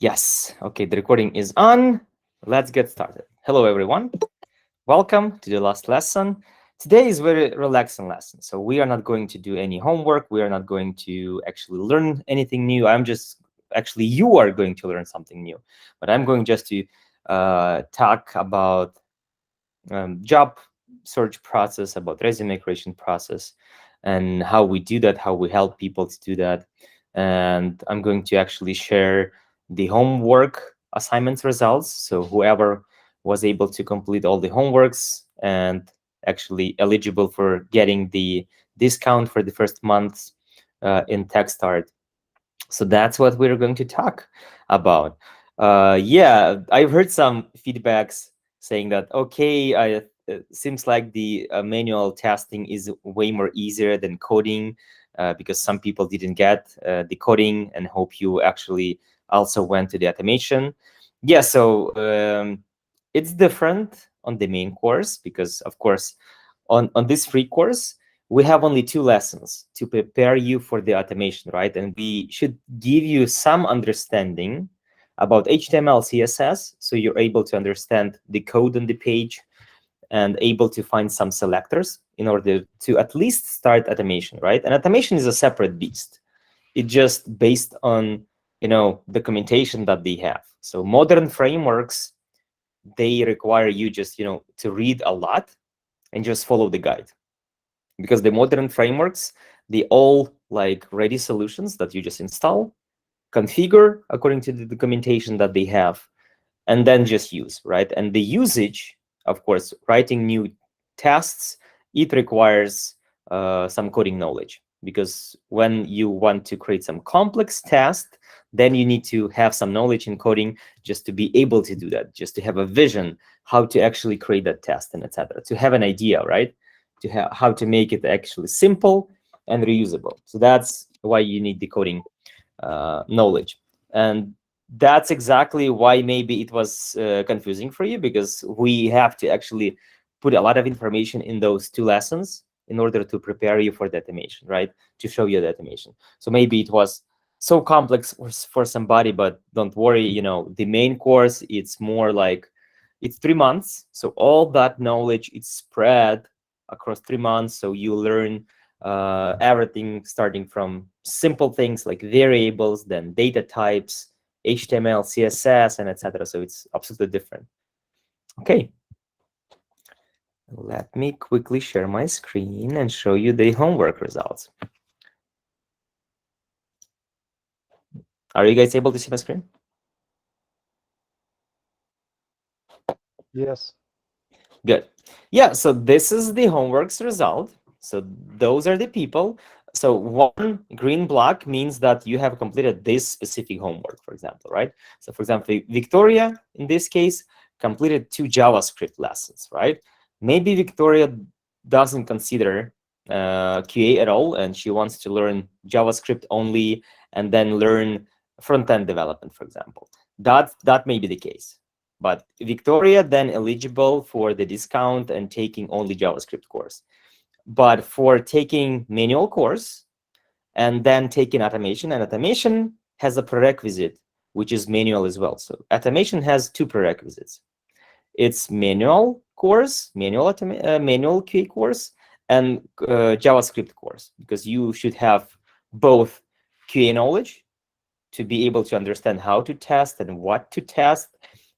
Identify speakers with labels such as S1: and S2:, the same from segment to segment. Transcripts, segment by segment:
S1: Yes, okay, the recording is on. Let's get started. Hello, everyone. Welcome to the last lesson. Today is very relaxing lesson. So we are not going to do any homework. We are not going to actually learn anything new. You are going to learn something new. But I'm going just to talk about job search process, about resume creation process, and how we do that, how we help people to do that. And I'm going to actually share the homework assignments results. So whoever was able to complete all the homeworks and actually eligible for getting the discount for the first month in TechStart. So that's what we're going to talk about. Yeah, I've heard some feedbacks saying that, okay, seems like the manual testing is way more easier than coding because some people didn't get the coding and hope you actually also went to the automation. Yeah, so it's different on the main course because, of course, on this free course, we have only 2 lessons to prepare you for the automation, right? And we should give you some understanding about HTML, CSS, so you're able to understand the code on the page and able to find some selectors in order to at least start automation, right? And automation is a separate beast. It's just based on, documentation that they have. So modern frameworks, they require you just, to read a lot and just follow the guide. Because the modern frameworks, they all like ready solutions that you just install, configure according to the documentation that they have, and then just use, right? And the usage, of course, writing new tests, it requires some coding knowledge, because when you want to create some complex test, then you need to have some knowledge in coding just to be able to do that, just to have a vision how to actually create that test and etc. To have an idea, right? To have how to make it actually simple and reusable. So that's why you need the coding knowledge. And that's exactly why maybe it was confusing for you, because we have to actually put a lot of information in those 2 lessons in order to prepare you for the automation, right? To show you the automation. So maybe it was so complex for somebody, but don't worry, the main course, it's more like, it's 3 months. So all that knowledge is spread across 3 months. So you learn everything starting from simple things like variables, then data types, HTML, CSS, and etc. So it's absolutely different. Okay. Let me quickly share my screen and show you the homework results. Are you guys able to see my screen?
S2: Yes.
S1: Good. Yeah, so this is the homework's result. So those are the people. So one green block means that you have completed this specific homework, for example, right? So for example, Victoria, in this case, completed 2 JavaScript lessons, right? Maybe Victoria doesn't consider QA at all, and she wants to learn JavaScript only and then learn front-end development, for example. That may be the case. But Victoria then eligible for the discount and taking only JavaScript course. But for taking manual course and then taking automation, and automation has a prerequisite, which is manual as well. So automation has 2 prerequisites. It's manual course, manual QA course, and JavaScript course, because you should have both QA knowledge to be able to understand how to test and what to test,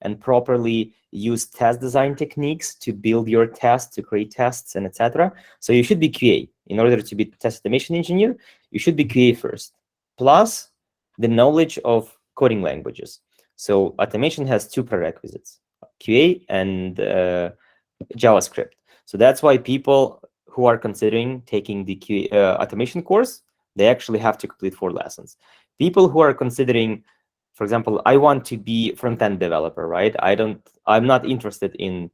S1: and properly use test design techniques to build your tests, to create tests, and etc. So you should be QA. In order to be test automation engineer, you should be QA first, plus the knowledge of coding languages. So automation has 2 prerequisites, QA and JavaScript. So that's why people who are considering taking the QA automation course, they actually have to complete 4 lessons. People who are considering, for example, I want to be front-end developer, right? I'm not interested in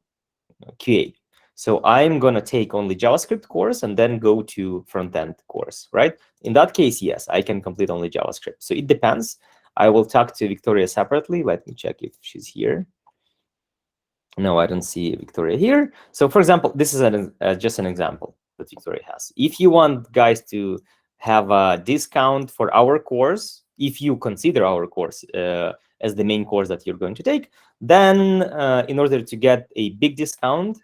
S1: QA. So I'm going to take only JavaScript course and then go to front-end course, right? In that case, yes, I can complete only JavaScript. So it depends. I will talk to Victoria separately. Let me check if she's here. No, I don't see Victoria here. So for example, this is just an example that Victoria has. If you want guys to have a discount for our course, if you consider our course as the main course that you're going to take, then in order to get a big discount,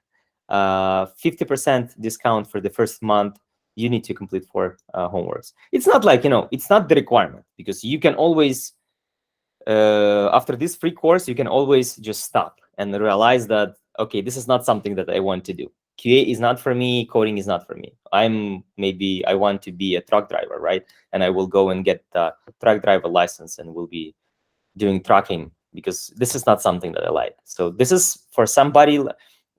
S1: 50% discount for the first month, you need to complete 4 homeworks. It's not like, it's not the requirement, because you can always, after this free course, you can always just stop and realize that, okay, this is not something that I want to do. QA is not for me, coding is not for me. Maybe I want to be a truck driver, right? And I will go and get the truck driver license and will be doing trucking, because this is not something that I like. So this is for somebody,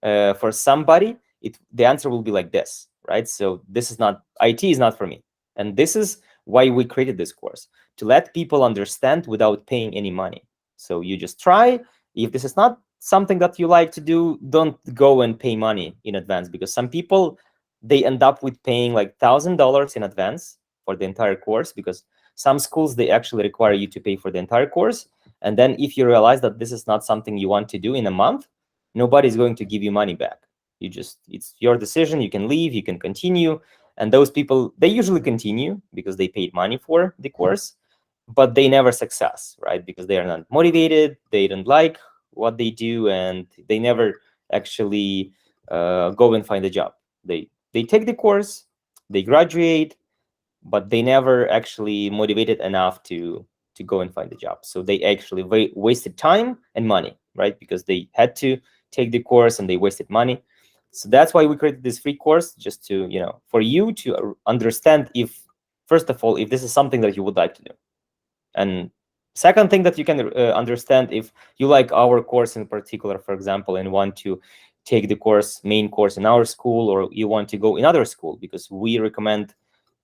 S1: the answer will be like this, right? So this is not, IT is not for me. And this is why we created this course, to let people understand without paying any money. So you just try. If this is not something that you like to do, don't go and pay money in advance, because some people, they end up with paying like $1,000 in advance for the entire course, because some schools, they actually require you to pay for the entire course. And then if you realize that this is not something you want to do in a month, nobody's going to give you money back. It's your decision. You can leave, you can continue. And those people, they usually continue because they paid money for the course, but they never success, right? Because they are not motivated, they don't like what they do, and they never actually go and find a job. They take the course, they graduate, but they never actually motivated enough to go and find a job. So they actually wasted time and money, right? Because they had to take the course and they wasted money. So that's why we created this free course, just to, for you to understand if, first of all, if this is something that you would like to do. And second thing that you can understand, if you like our course in particular, for example, and want to take the main course in our school, or you want to go in other school, because we recommend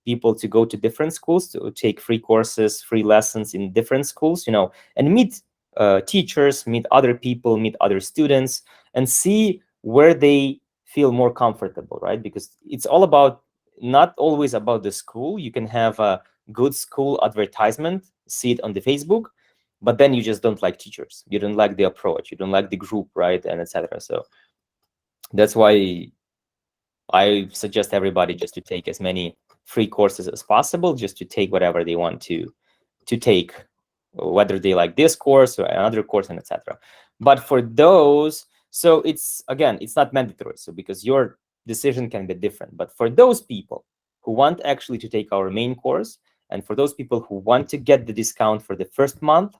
S1: people to go to different schools to take free courses, free lessons in different schools, and meet teachers, meet other people, meet other students, and see where they feel more comfortable, right? Because it's all about, not always about the school. You can have a good school advertisement, see it on the Facebook, but then you just don't like teachers. You don't like the approach. You don't like the group, right? And etc. So that's why I suggest everybody just to take as many free courses as possible, just to take whatever they want to take, whether they like this course or another course, and etc. But for those, so it's not mandatory, so because your decision can be different. But for those people who want actually to take our main course, and for those people who want to get the discount for the first month,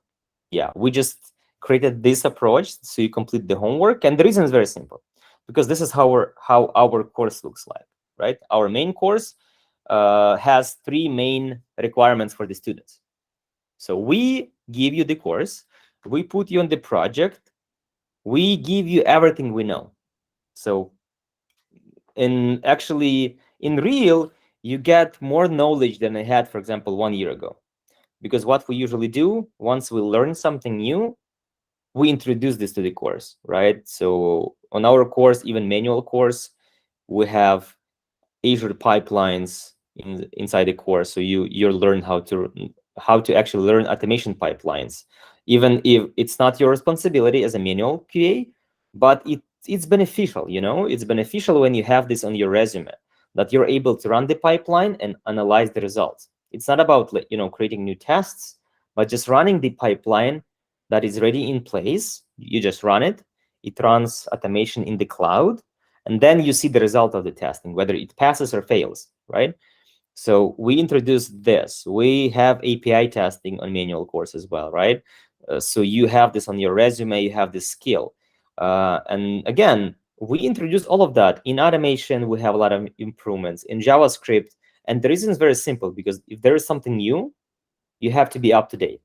S1: yeah, we just created this approach so you complete the homework. And the reason is very simple, because this is how our course looks like, right? Our main course has 3 main requirements for the students. So we give you the course, we put you on the project, we give you everything we know. So in real, you get more knowledge than I had, for example, 1 year ago. Because what we usually do, once we learn something new, we introduce this to the course, right? So on our course, even manual course, we have Azure pipelines inside the course. So you learn how to actually learn automation pipelines, even if it's not your responsibility as a manual QA, but it's beneficial. It's beneficial when you have this on your resume, that you're able to run the pipeline and analyze the results. It's not about creating new tests, but just running the pipeline that is already in place. You just run it. It runs automation in the cloud, and then you see the result of the testing, whether it passes or fails, right? So we introduced this. We have API testing on manual course as well, right? So you have this on your resume, you have this skill. And again, we introduced all of that. In automation, we have a lot of improvements. In JavaScript, and the reason is very simple, because if there is something new, you have to be up to date.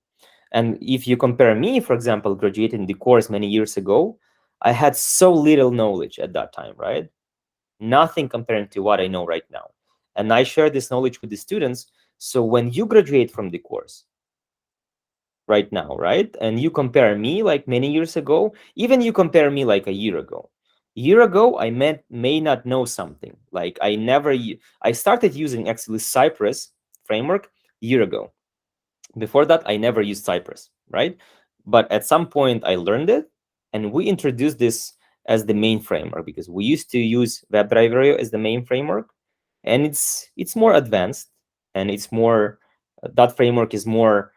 S1: And if you compare me, for example, graduating the course many years ago, I had so little knowledge at that time, right? Nothing comparing to what I know right now. And I share this knowledge with the students. So when you graduate from the course right now, right, and you compare me like many years ago, even you compare me like a year ago. I may not know something. Like I started using actually Cypress framework a year ago. Before that, I never used Cypress, right? But at some point, I learned it, and we introduced this as the main framework, because we used to use WebDriver as the main framework, and it's more advanced, and it's more that framework is more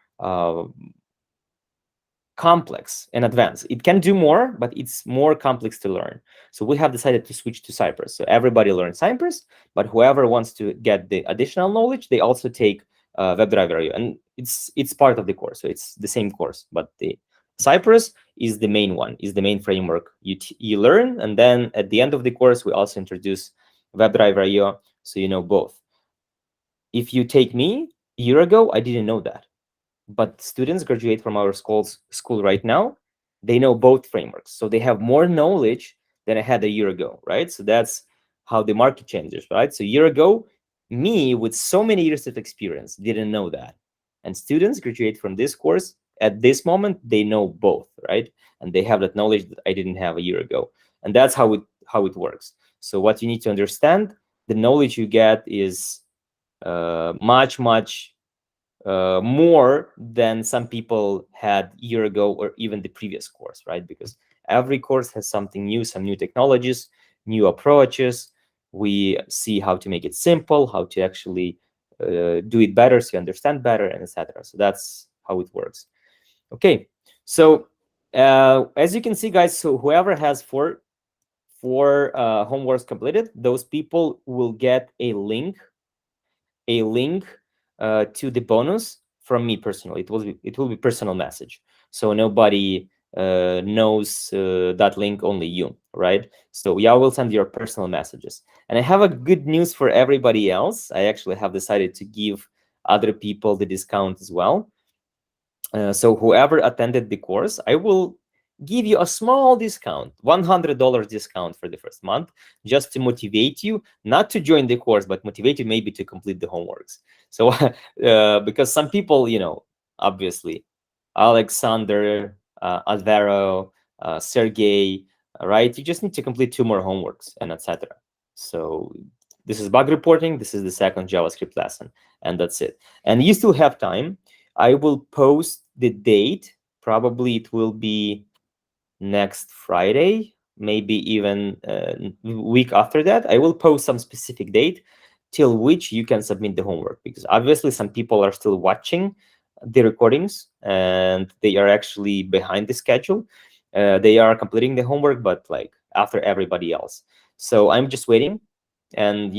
S1: complex and advanced. It can do more, but it's more complex to learn. So we have decided to switch to Cypress. So everybody learns Cypress, but whoever wants to get the additional knowledge, they also take WebDriver IO, and it's part of the course. So it's the same course, but the Cypress is the main one, is the main framework you learn. And then at the end of the course, we also introduce WebDriver IO, so you know both. If you take me a year ago, I didn't know that. But students graduate from our school right now, they know both frameworks. So they have more knowledge than I had a year ago, right? So that's how the market changes, right? So a year ago, me with so many years of experience didn't know that. And students graduate from this course at this moment, they know both, right? And they have that knowledge that I didn't have a year ago. And that's how it works. So what you need to understand, the knowledge you get is much more than some people had a year ago or even the previous course, right? Because every course has something new, some new technologies, new approaches. We see how to make it simple, how to actually do it better so you understand better, and etc. So that's how it works. Okay, so as you can see, guys, so whoever has four homeworks completed, those people will get a link to the bonus from me personally. It will be personal message, so nobody knows that link, only you, right? So yeah, I will send your personal messages. And I have a good news for everybody else. I actually have decided to give other people the discount as well. So whoever attended the course, I will give you a small discount, $100 discount for the first month, just to motivate you, not to join the course, but motivate you maybe to complete the homeworks. So because some people, obviously, Alexander, Alvaro, Sergey, right? You just need to complete 2 more homeworks and etc. So this is bug reporting. This is the second JavaScript lesson, and that's it. And you still have time. I will post the date. Probably it will be next Friday, maybe even week after that. I will post some specific date till which you can submit the homework, because obviously some people are still watching the recordings and they are actually behind the schedule. They are completing the homework, but like after everybody else. So I'm just waiting. And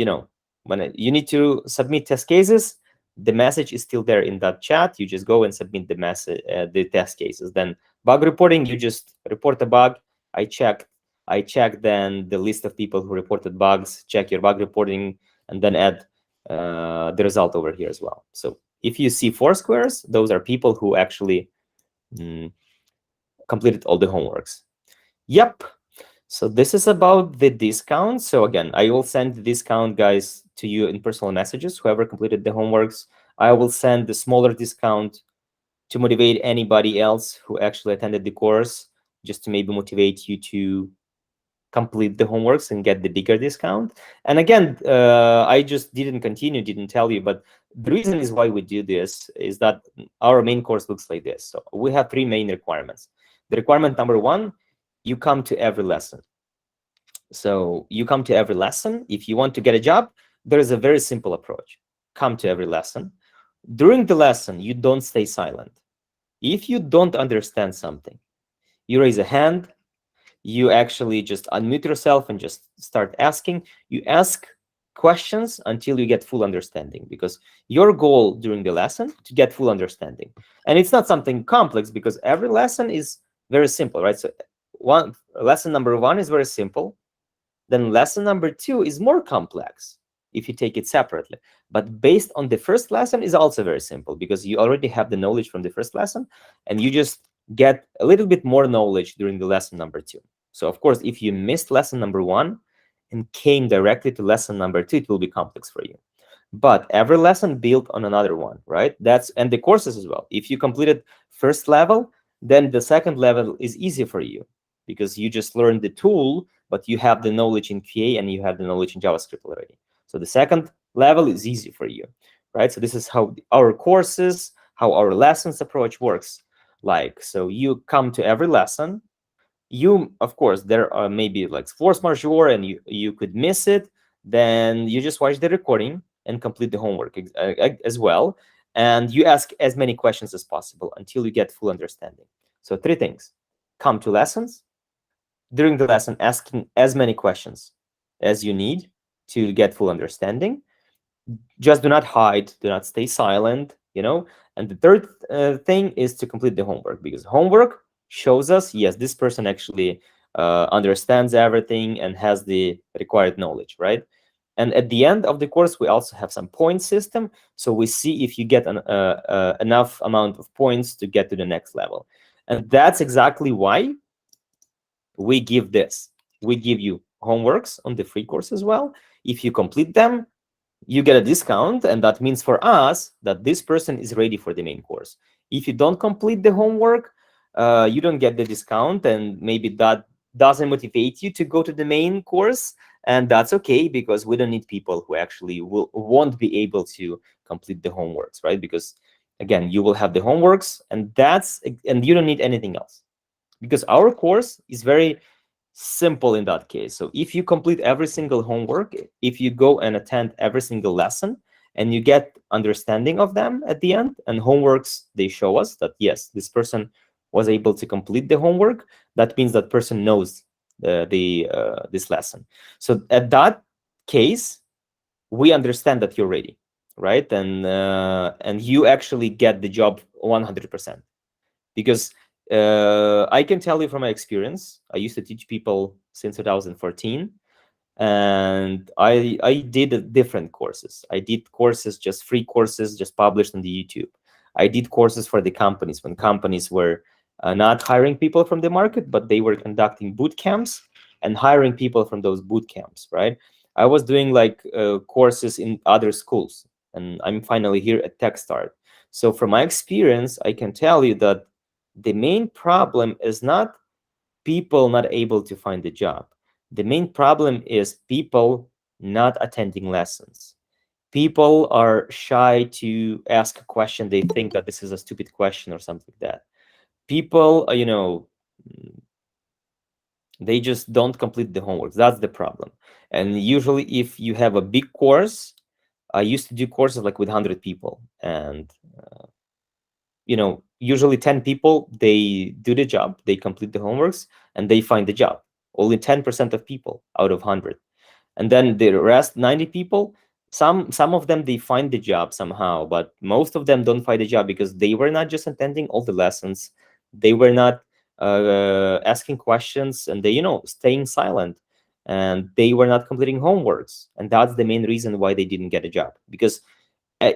S1: when you need to submit test cases, the message is still there in that chat. You just go and submit the message, the test cases. Then bug reporting, you just report a bug. I check then the list of people who reported bugs, check your bug reporting, and then add the result over here as well. So if you see 4 squares, those are people who actually completed all the homeworks. Yep. So this is about the discount. So again, I will send the discount, guys, to you in personal messages, whoever completed the homeworks. I will send the smaller discount to motivate anybody else who actually attended the course, just to maybe motivate you to complete the homeworks and get the bigger discount. And again, I just didn't tell you, but the reason is why we do this is that our main course looks like this. So we have 3 main requirements. The requirement number 1, you come to every lesson. So you come to every lesson. If you want to get a job, there is a very simple approach. Come to every lesson. During the lesson, you don't stay silent. If you don't understand something, you raise a hand, you actually just unmute yourself and just start asking. You ask questions until you get full understanding, because your goal during the lesson to get full understanding. And it's not something complex, because every lesson is very simple, right? So lesson number 1 is very simple. Then lesson number 2 is more complex if you take it separately. But based on the first lesson is also very simple, because you already have the knowledge from the first lesson, and you just get a little bit more knowledge during the lesson number 2. So of course, if you missed lesson number 1 and came directly to lesson number 2, it will be complex for you. But every lesson built on another one, right? And the courses as well. If you completed first level, then the second level is easy for you, because you just learned the tool, but you have the knowledge in QA and you have the knowledge in JavaScript already. So the second level is easy for you, right? So this is how our courses, how our lessons approach works. So you come to every lesson. Of course, there are maybe like force majeure and you could miss it. Then you just watch the recording and complete the homework as well. And you ask as many questions as possible until you get full understanding. So 3 things: come to lessons, during the lesson asking as many questions as you need to get full understanding. Just do not hide, do not stay silent, And the third thing is to complete the homework, because homework shows us, yes, this person actually understands everything and has the required knowledge, right? And at the end of the course, we also have some point system. So we see if you get enough amount of points to get to the next level. And that's exactly why we give this. We give you homeworks on the free course as well. If you complete them, you get a discount, and that means for us that this person is ready for the main course. If you don't complete the homework, you don't get the discount, and maybe that doesn't motivate you to go to the main course, and that's okay, because we don't need people who actually won't be able to complete the homeworks, right? Because again, you will have the homeworks, and you don't need anything else, because our course is very simple in that case. So if you complete every single homework, if you go and attend every single lesson, and you get understanding of them at the end, and homeworks, they show us that, yes, this person was able to complete the homework, that means that person knows this lesson. So at that case, we understand that you're ready, right? And you actually get the job 100%. Because I can tell you from my experience, I used to teach people since 2014, and I did different courses. I did courses, just free courses, just published on the YouTube. I did courses for the companies when companies were not hiring people from the market, but they were conducting boot camps and hiring people from those boot camps, right? I was doing like courses in other schools, and I'm finally here at TechStart. So from my experience, I can tell you that the main problem is not people not able to find a job. The main problem is people not attending lessons. People are shy to ask a question. They think that this is a stupid question or something like that. People, they just don't complete the homework. That's the problem. And usually if you have a big course, I used to do courses like with 100 people, and usually 10 people, they do the job, they complete the homeworks, and they find the job. Only 10% of people out of 100. And then the rest 90 people, some of them, they find the job somehow, but most of them don't find the job because they were not just attending all the lessons, they were not asking questions, and they staying silent, and they were not completing homeworks. And that's the main reason why they didn't get a job, because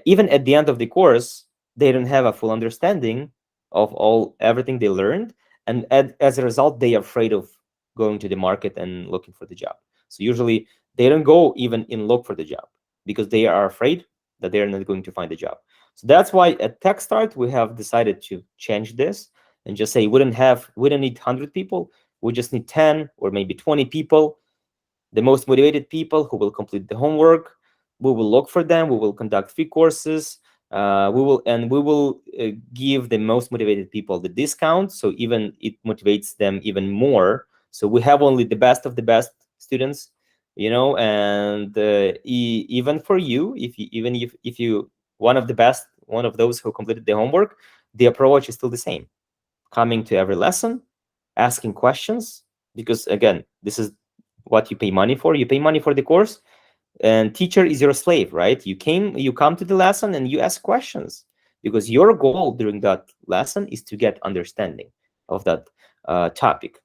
S1: even at the end of the course, they don't have a full understanding of everything they learned, and as a result, they are afraid of going to the market and looking for the job. So usually they don't go even in look for the job, because they are afraid that they are not going to find a job. So that's why at TechStart we have decided to change this and just say we don't need 100 people, we just need 10 or maybe 20 people, the most motivated people who will complete the homework. We will look for them, we will conduct free courses, we will give the most motivated people the discount, so even it motivates them even more. So we have only the best of the best students, and even for you, if you one of the best, one of those who completed the homework, the approach is still the same: coming to every lesson, asking questions, because again, this is what you pay money for. You pay money for the course, and teacher is your slave, right? You come to the lesson and you ask questions, because your goal during that lesson is to get understanding of that topic.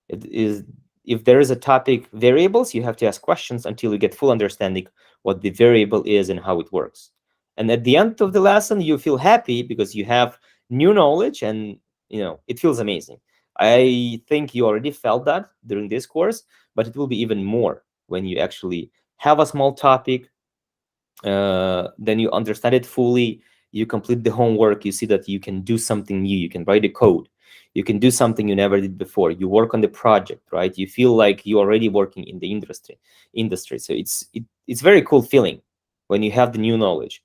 S1: It is, if there is a topic variables, you have to ask questions until you get full understanding what the variable is and how it works. And at the end of the lesson, you feel happy because you have new knowledge, and it feels amazing. I think you already felt that during this course, but it will be even more when you actually have a small topic, then you understand it fully, you complete the homework, you see that you can do something new, you can write a code, you can do something you never did before, you work on the project, right? You feel like you're already working in the industry. So it's very cool feeling when you have the new knowledge.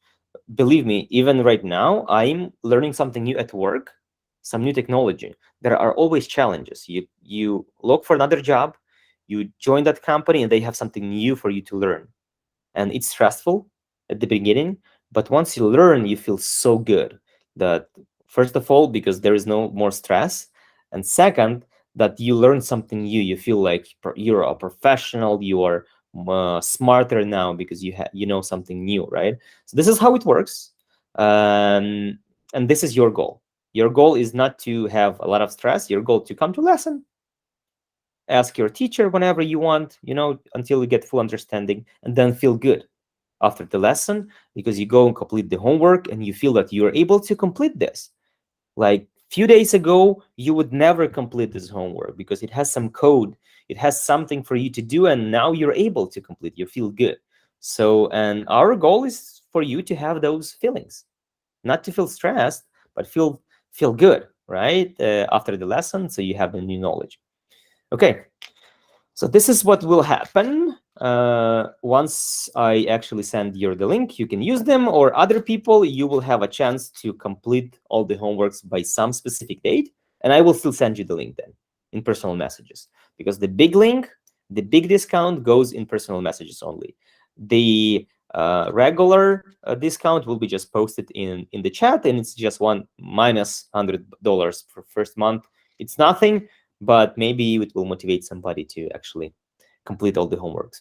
S1: Believe me, even right now, I'm learning something new at work, some new technology. There are always challenges. You look for another job, you join that company, and they have something new for you to learn. And it's stressful at the beginning, but once you learn, you feel so good that, first of all, because there is no more stress, And second, that you learn something new. You feel like you're a professional. You are smarter now because you know something new, right? So this is how it works, and this is your goal. Your goal is not to have a lot of stress. Your goal to come to lesson, ask your teacher whenever you want, until you get full understanding, and then feel good after the lesson because you go and complete the homework and you feel that you're able to complete this. Like few days ago, you would never complete this homework because it has some code, it has something for you to do, and now you're able to complete. You feel good. So, and our goal is for you to have those feelings, not to feel stressed, but feel good, right? After the lesson, so you have the new knowledge. Okay, so this is what will happen. Once I actually send you the link, you can use them, or other people, you will have a chance to complete all the homeworks by some specific date, and I will still send you the link then in personal messages, because the big link, the big discount goes in personal messages only. The regular discount will be just posted in the chat, and it's just one minus $100 for first month. It's nothing, but maybe it will motivate somebody to actually complete all the homeworks.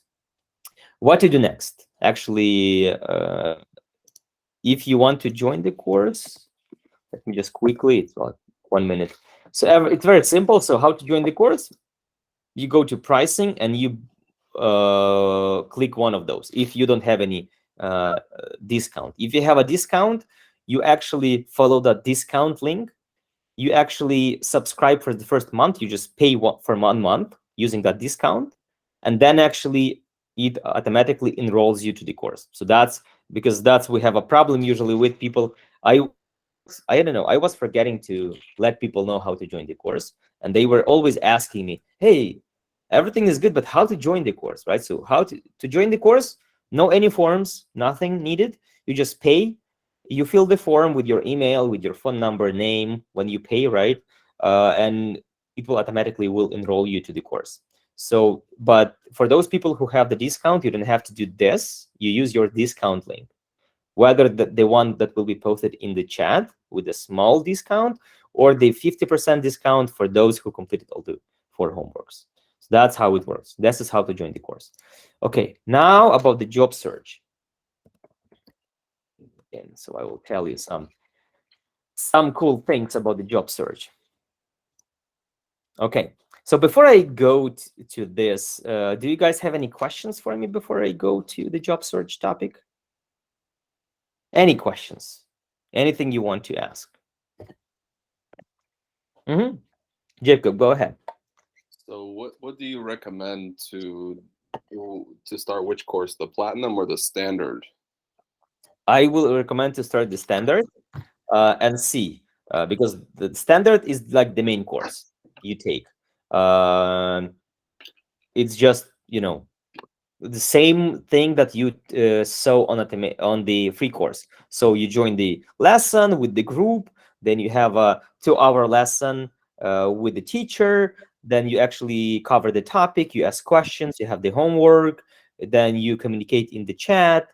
S1: What to do next? Actually, if you want to join the course, let me just quickly, it's about 1 minute. So it's very simple. So how to join the course? You go to pricing and you click one of those if you don't have any discount. If you have a discount, you actually follow the discount link. You actually subscribe for the first month. You just pay for 1 month using that discount, and then actually it automatically enrolls you to the course. So that's because we have a problem usually with people. I don't know, I was forgetting to let people know how to join the course, and they were always asking me, hey, everything is good, but how to join the course, right? So how to join the course? No any forms, nothing needed. You just pay. You fill the form with your email, with your phone number, name when you pay, right? And it will automatically will enroll you to the course. So, but for those people who have the discount, you don't have to do this. You use your discount link, whether the one that will be posted in the chat with a small discount, or the 50% discount for those who completed all the 4 homeworks. So that's how it works. This is how to join the course. Okay, now about the job search. And so I will tell you some cool things about the job search. Okay, so before I go to this, do you guys have any questions for me before I go to the job search topic? Any questions? Anything you want to ask? Jacob, go ahead.
S2: So what do you recommend to start which course, the platinum or the standard?
S1: I will recommend to start the standard and see, because the standard is like the main course you take. It's just, the same thing that you saw on the free course. So you join the lesson with the group, then you have a 2-hour lesson with the teacher, then you actually cover the topic, you ask questions, you have the homework, then you communicate in the chat,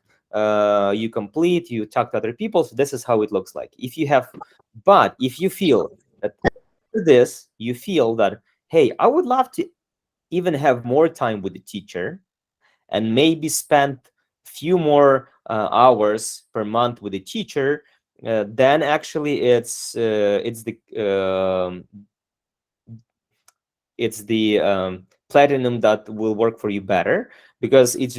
S1: you complete, you talk to other people. So this is how it looks like. But if you feel that this, you feel that, hey, I would love to even have more time with the teacher and maybe spend few more hours per month with the teacher, then actually it's the platinum that will work for you better, because it's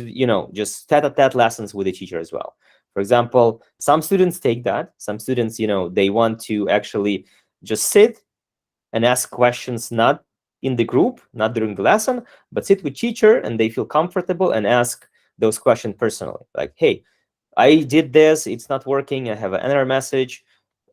S1: just tete-a-tete lessons with the teacher as well. For example, some students take that. Some students, they want to actually just sit and ask questions, not in the group, not during the lesson, but sit with teacher and they feel comfortable and ask those questions personally. Like, hey, I did this, it's not working, I have an error message,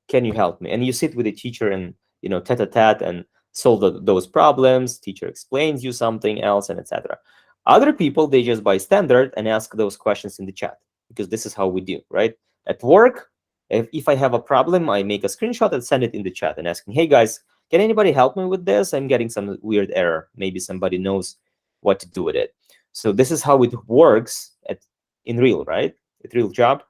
S1: can you help me? And you sit with the teacher and, tete-a-tete and solve those problems. Teacher explains you something else, and etc. Other people, they just buy standard and ask those questions in the chat, because this is how we do, right? At work, if I have a problem, I make a screenshot and send it in the chat and asking, hey guys, can anybody help me with this? I'm getting some weird error. Maybe somebody knows what to do with it. So this is how it works in real, right? At real job.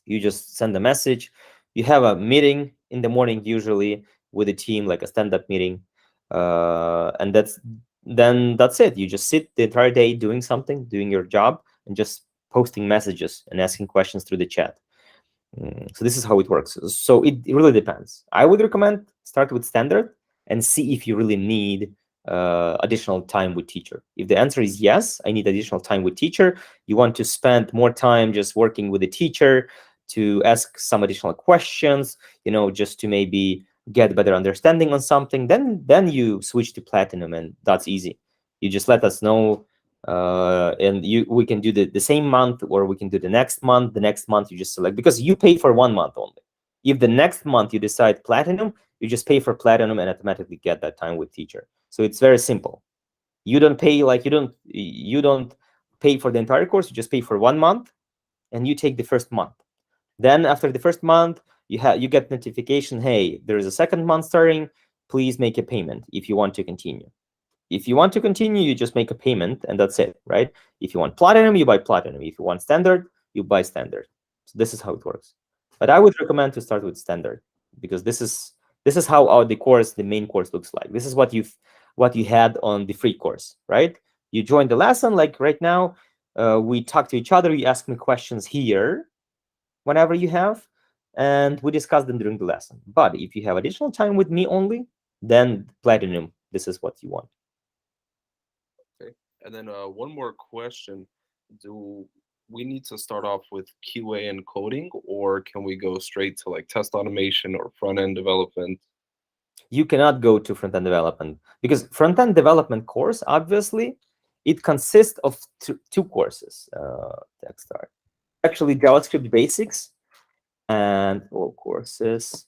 S1: You just send a message. You have a meeting in the morning, usually with a team, like a stand-up meeting. And that's it. You just sit the entire day doing something, doing your job, and just posting messages and asking questions through the chat. So this is how it works. So it really depends. I would recommend start with standard and see if you really need additional time with teacher. If the answer is yes, I need additional time with teacher, you want to spend more time just working with the teacher to ask some additional questions, just to maybe get better understanding on something, then you switch to platinum, and that's easy. You just let us know, and we can do the same month, or we can do the next month. The next month you just select, because you pay for 1 month only. If the next month you decide platinum, you just pay for platinum and automatically get that time with teacher. So it's very simple. You don't pay, like, you don't pay for the entire course. You just pay for 1 month, and you take the first month. Then after the first month, you get notification, hey, there is a second month starting. Please make a payment if you want to continue. If you want to continue, you just make a payment, and that's it, right? If you want platinum, you buy platinum. If you want standard, you buy standard. So this is how it works. But I would recommend to start with standard, because this is how the main course looks like. This is what you had on the free course, right? You join the lesson, like right now. We talk to each other. You ask me questions here whenever you have, and we discuss them during the lesson. But if you have additional time with me only, then platinum, this is what you want.
S2: Okay. And then one more question. Do we need to start off with QA and coding, or can we go straight to like test automation or front end development?
S1: You cannot go to front-end development, because front-end development course, obviously, it consists of two courses. Tech start. Actually, JavaScript basics, and all courses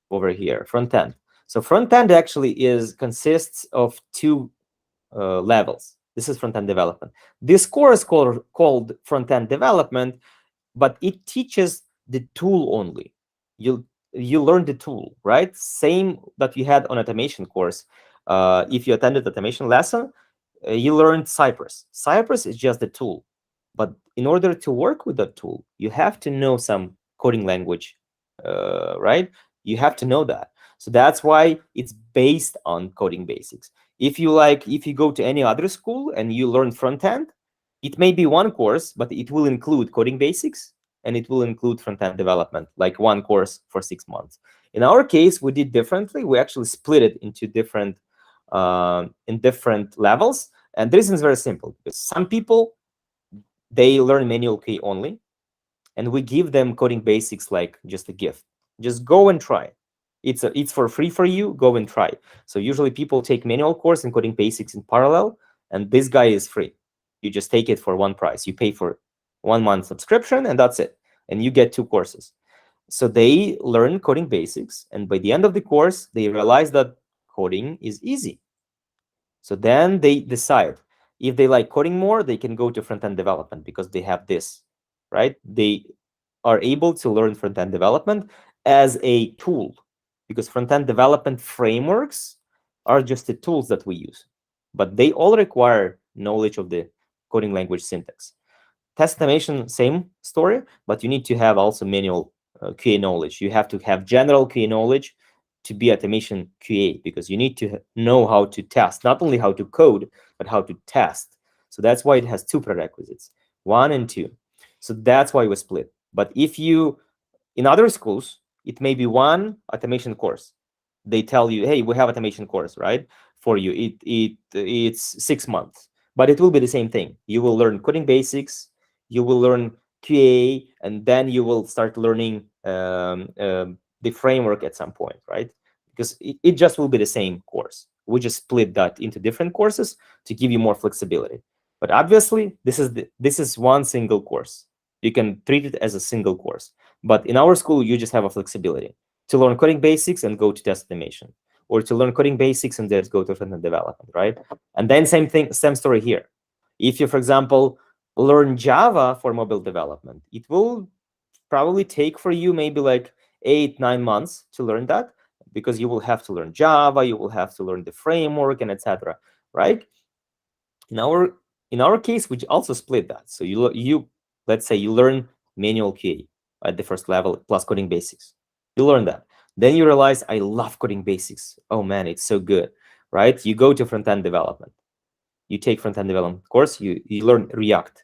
S1: over here, front-end. So front-end actually consists of two levels. This is front-end development. This course called front-end development, but it teaches the tool only. You learn the tool, right? Same that you had on automation course. If you attended automation lesson, you learned Cypress. Cypress is just the tool, but in order to work with that tool, you have to know some coding language, right? You have to know that. So that's why it's based on coding basics. If you go to any other school and you learn front end, it may be one course, but it will include coding basics and it will include front-end development, like one course for 6 months. In our case, we did differently. We actually split it into different levels. And the reason is very simple, because some people, they learn manual QA only, and we give them coding basics like just a gift. Just go and try. It's for free for you. Go and try. So usually people take manual course and coding basics in parallel, and this guy is free. You just take it for one price. You pay for 1 month subscription, and that's it. And you get two courses. So they learn coding basics, and by the end of the course, they realize that coding is easy. So then they decide, if they like coding more, they can go to front-end development, because they have this, right? They are able to learn front-end development as a tool, because front-end development frameworks are just the tools that we use, but they all require knowledge of the coding language syntax. Test automation, same story, but you need to have also manual QA knowledge. You have to have general QA knowledge to be automation QA, because you need to know how to test, not only how to code, but how to test. So that's why it has two prerequisites, 1 and 2. So that's why we split. But if you, in other schools, it may be one automation course. They tell you, hey, we have automation course, right, for you. It's 6 months, but it will be the same thing. You will learn coding basics, you will learn QA, and then you will start learning the framework at some point, right? Because it just will be the same course. We just split that into different courses to give you more flexibility. But obviously, this is one single course. You can treat it as a single course. But in our school, you just have a flexibility to learn coding basics and go to test automation, or to learn coding basics and then go to front-end development, right? And then same thing, same story here. If you, for example, learn Java for mobile development, it will probably take for you maybe like 8-9 months to learn that, because you will have to learn Java, you will have to learn the framework, and etc. Right? In our case, we also split that. So you let's say you learn manual QA at the first level plus coding basics. You learn that. Then you realize, I love coding basics. Oh man, it's so good, right? You go to front-end development. You take front-end development course, you learn React.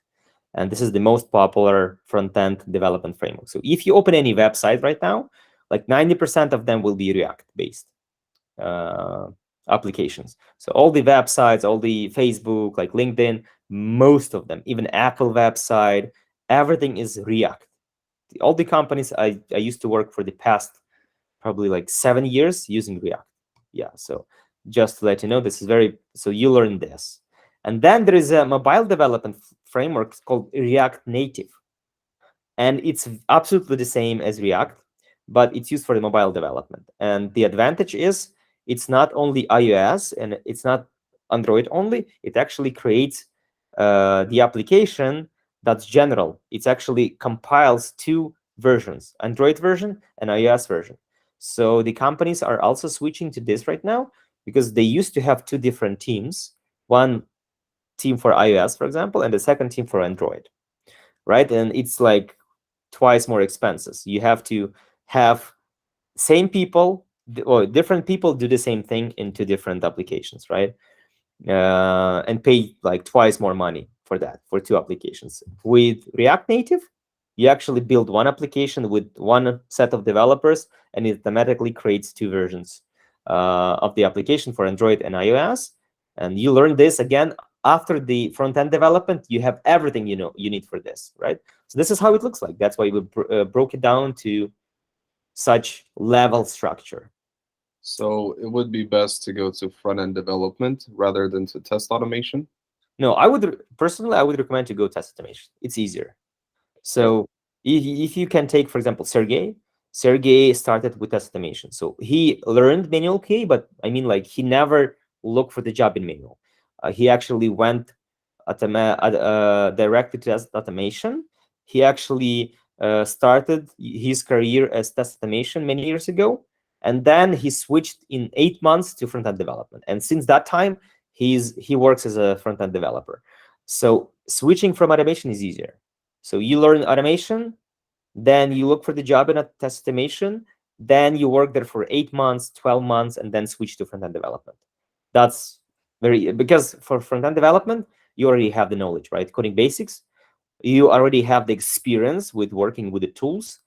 S1: And this is the most popular front-end development framework. So if you open any website right now, like 90% of them will be React-based applications. So all the websites, all the Facebook, like LinkedIn, most of them, even Apple website, everything is React. All the companies I used to work for the past probably like 7 years using React. Yeah, so just to let you know, this is so you learn this. And then there is a mobile development framework called React Native. And it's absolutely the same as React, but it's used for the mobile development. And the advantage is it's not only iOS and it's not Android only. It actually creates the application that's general. It actually compiles two versions, Android version and iOS version. So the companies are also switching to this right now because they used to have two different teams, one team for iOS, for example, and the second team for Android, right? And it's like twice more expenses. You have to have same people or different people do the same thing into different applications, right? And pay like twice more money for that, for two applications. With React Native, you actually build one application with one set of developers, and it automatically creates two versions of the application for Android and iOS. And you learn this again after the front-end development. You have everything you need for this, right? So this is how it looks like. That's why we broke it down to such level structure.
S2: So it would be best to go to front end development rather than to test automation.
S1: No, personally, I would recommend to go test automation. It's easier.
S2: Okay.
S1: So if you can take, for example, Sergey started with test automation. So he learned manual QA, but I mean, like, he never looked for the job in manual. He actually went directly to test automation. He actually started his career as test automation many years ago, and then he switched in 8 months to front-end development. And since that time, he works as a front-end developer. So switching from automation is easier. So you learn automation, then you look for the job in a test automation, then you work there for 8 months, 12 months, and then switch to front-end development. That's because for front-end development, you already have the knowledge, right? Coding basics, you already have the experience with working with the tools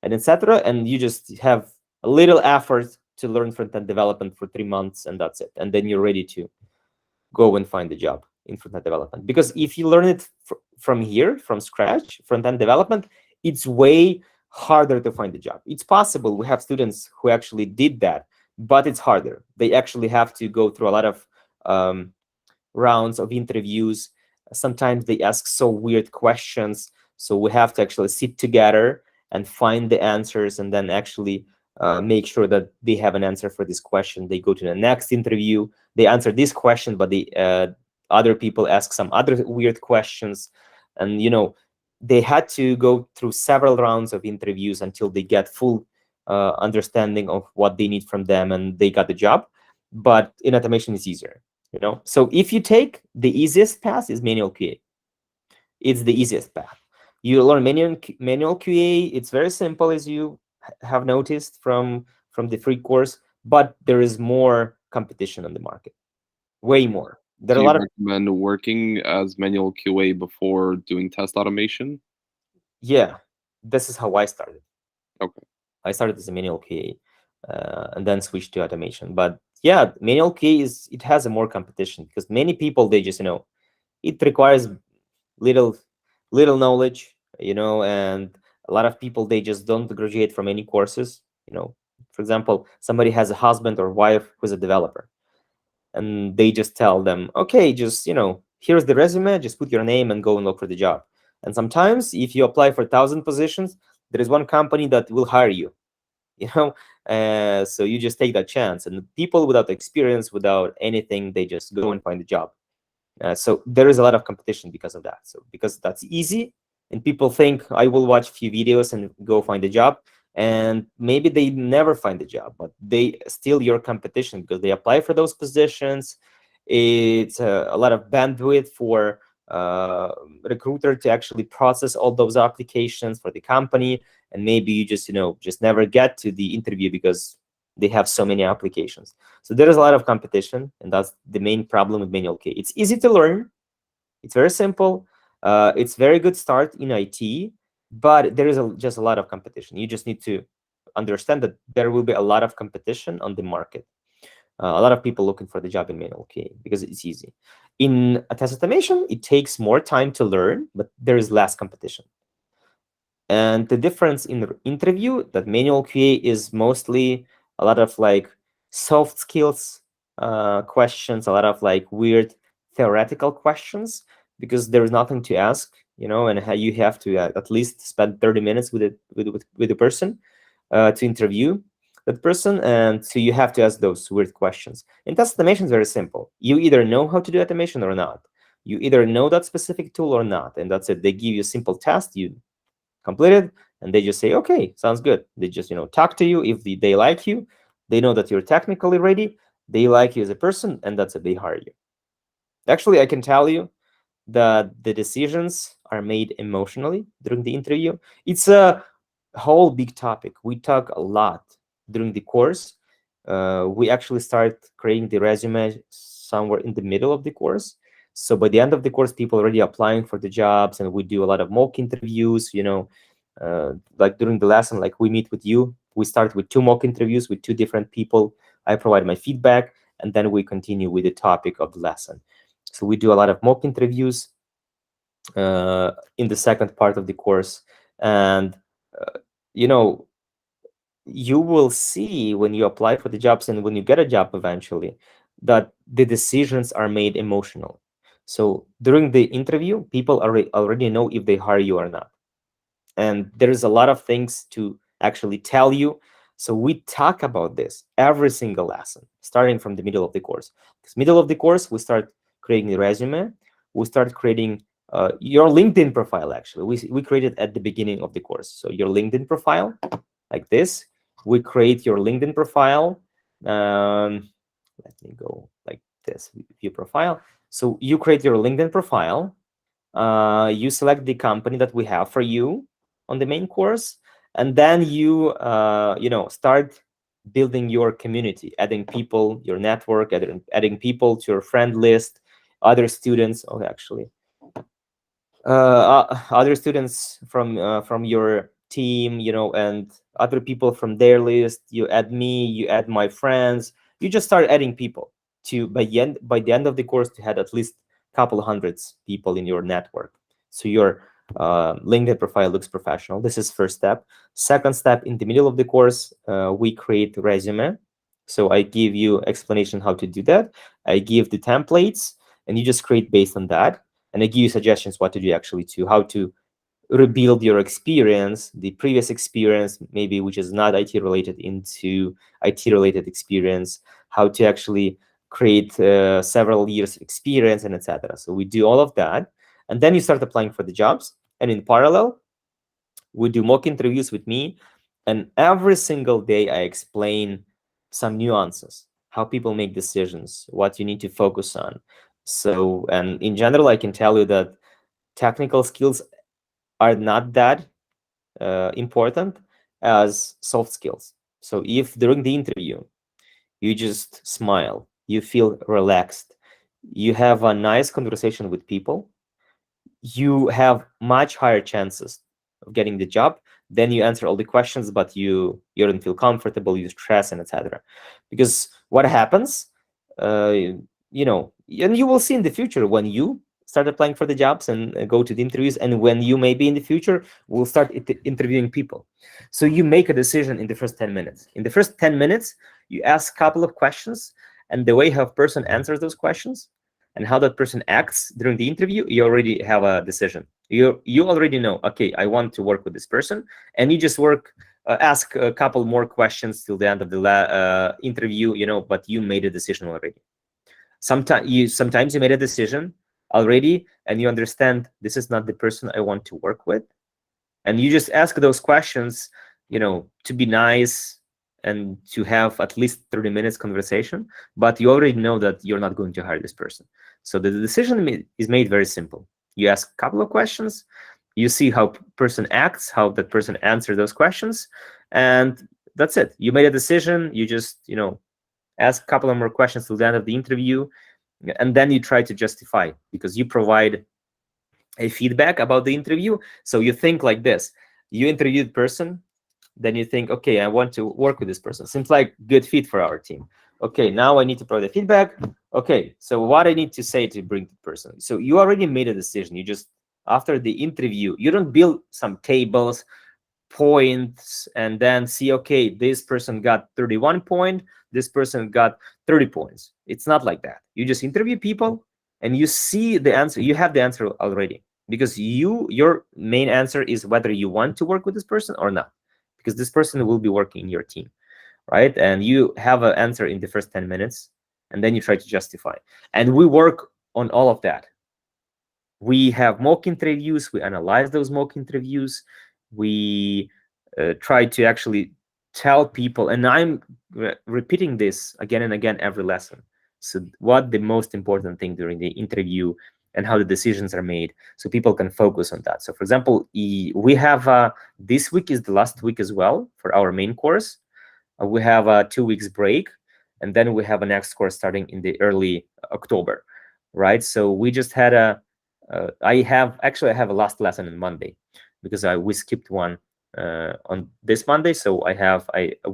S1: and etc. And you just have a little effort to learn front-end development for 3 months, and that's it. And then you're ready to go and find a job in front-end development. Because if you learn it from here, from scratch, front-end development, it's way harder to find a job. It's possible. We have students who actually did that, but it's harder. They actually have to go through a lot of rounds of interviews. Sometimes they ask so weird questions. So we have to actually sit together and find the answers, and then actually make sure that they have an answer for this question. They go to the next interview. They answer this question, but the other people ask some other weird questions. And, they had to go through several rounds of interviews until they get full understanding of what they need from them, and they got the job. But in automation, it's easier. So if you take the easiest path is manual QA. It's the easiest path. You learn manual QA. It's very simple, as you have noticed from the free course, but there is more competition on the market, way more. There are
S2: Do
S1: a
S2: you
S1: lot of
S2: recommend working as manual QA before doing test automation?
S1: yeah. This is how I started.
S2: Okay.
S1: I started as a manual QA, and then switched to automation. But yeah, manual QA it has a more competition because many people, they just it requires little knowledge, and a lot of people, they just don't graduate from any courses. For example, somebody has a husband or wife who's a developer, and they just tell them, okay, just here's the resume, just put your name and go and look for the job. And sometimes if you apply for 1,000 positions, there is one company that will hire you. So you just take that chance, and people without experience, without anything, they just go and find a job. So there is a lot of competition because of that. So because that's easy, and people think I will watch a few videos and go find a job, and maybe they never find a job, but they still your competition because they apply for those positions. It's a lot of bandwidth for recruiter to actually process all those applications for the company, and maybe you just never get to the interview because They have so many applications. So there is a lot of competition, and that's the main problem with manual QA. It's easy to learn. It's very simple. It's very good start in IT, but there is just a lot of competition. You just need to understand that there will be a lot of competition on the market. A lot of people looking for the job in manual QA because it's easy. In a test automation, it takes more time to learn, but there is less competition. And the difference in the interview, that manual QA is mostly a lot of like soft skills questions, a lot of like weird theoretical questions, because there's nothing to ask, and how you have to at least spend 30 minutes with the person to interview that person, and so you have to ask those weird questions. In test automation is very simple. You either know how to do automation or not. You either know that specific tool or not, and that's it. They give you a simple test, you complete it, and they just say, okay, sounds good. They just talk to you. If they like you, they know that you're technically ready, they like you as a person, and that's it. They hire you. Actually, I can tell you that the decisions are made emotionally during the interview. It's a whole big topic. We talk a lot during the course. We actually start creating the resume somewhere in the middle of the course. So by the end of the course, people already applying for the jobs, and we do a lot of mock interviews. Like during the lesson, like we meet with you. We start with 2 mock interviews with 2 different people. I provide my feedback, and then we continue with the topic of the lesson. So we do a lot of mock interviews in the second part of the course, and you know you will see when you apply for the jobs and when you get a job eventually that the decisions are made emotional. So during the interview, people already know if they hire you or not, and there's a lot of things to actually tell you. So we talk about this every single lesson, starting from the middle of the course. Because middle of the course, we start creating the resume. We start creating your LinkedIn profile. Actually, we create it at the beginning of the course. So your LinkedIn profile, like this. We create your LinkedIn profile. Let me go like this, view profile. So you create your LinkedIn profile. You select the company that we have for you on the main course, and then you start building your community, adding people, your network, adding people to your friend list, other students. Oh, actually, other students from your team, and other people from their list. You add me, you add my friends. You just start adding people to by the end of the course to have at least a couple hundreds people in your network. So your LinkedIn profile looks professional. This is first step. Second step, in the middle of the course, we create resume. So I give you explanation how to do that. I give the templates, and you just create based on that. And I give you suggestions what to do actually, to how to rebuild your experience, the previous experience, maybe which is not IT related, into IT related experience, how to actually create several years experience, and etc. So we do all of that, and then you start applying for the jobs. And in parallel, we do mock interviews with me, and every single day I explain some nuances, how people make decisions, what you need to focus on. So, and in general, I can tell you that technical skills are not that important as soft skills. So if during the interview you just smile, you feel relaxed, you have a nice conversation with people, you have much higher chances of getting the job. Then you answer all the questions, but you don't feel comfortable, you stress, and etc. Because what happens, and you will see in the future when you start applying for the jobs and go to the interviews, and when you maybe in the future will start interviewing people. So you make a decision in the first 10 minutes. In the first 10 minutes, you ask a couple of questions, and the way how a person answers those questions and how that person acts during the interview, you already have a decision. You already know, okay, I want to work with this person, and you just ask a couple more questions till the end of the interview, but you made a decision already. Sometimes you made a decision already, and you understand this is not the person I want to work with, and you just ask those questions, to be nice and to have at least 30 minutes conversation, but you already know that you're not going to hire this person. So the decision is made very simple. You ask a couple of questions, you see how person acts, how that person answers those questions, and That's it. You made a decision. You just, ask a couple of more questions till the end of the interview, and then you try to justify, because you provide a feedback about the interview. So you think like this: you interviewed person, then you think, okay, I want to work with this person. Seems like good fit for our team. Okay, now I need to provide the feedback. Okay, so what I need to say to bring the person. So you already made a decision. You just, after the interview, you don't build some tables, points, and then see, okay, this person got 31 point, this person got 30 points. It's not like that. You just interview people and you see the answer. You have the answer already, because your main answer is whether you want to work with this person or not, because this person will be working in your team, right? And you have an answer in the first 10 minutes, and then you try to justify. And we work on all of that. We have mock interviews, we analyze those mock interviews, we try to actually tell people, and I'm repeating this again and again every lesson. So what the most important thing during the interview, and how the decisions are made, so people can focus on that. So for example, we have this week is the last week as well for our main course. We have a 2 weeks break, and then we have a next course starting in the early October, right? So we just had I have a last lesson on Monday, because we skipped one on this Monday, so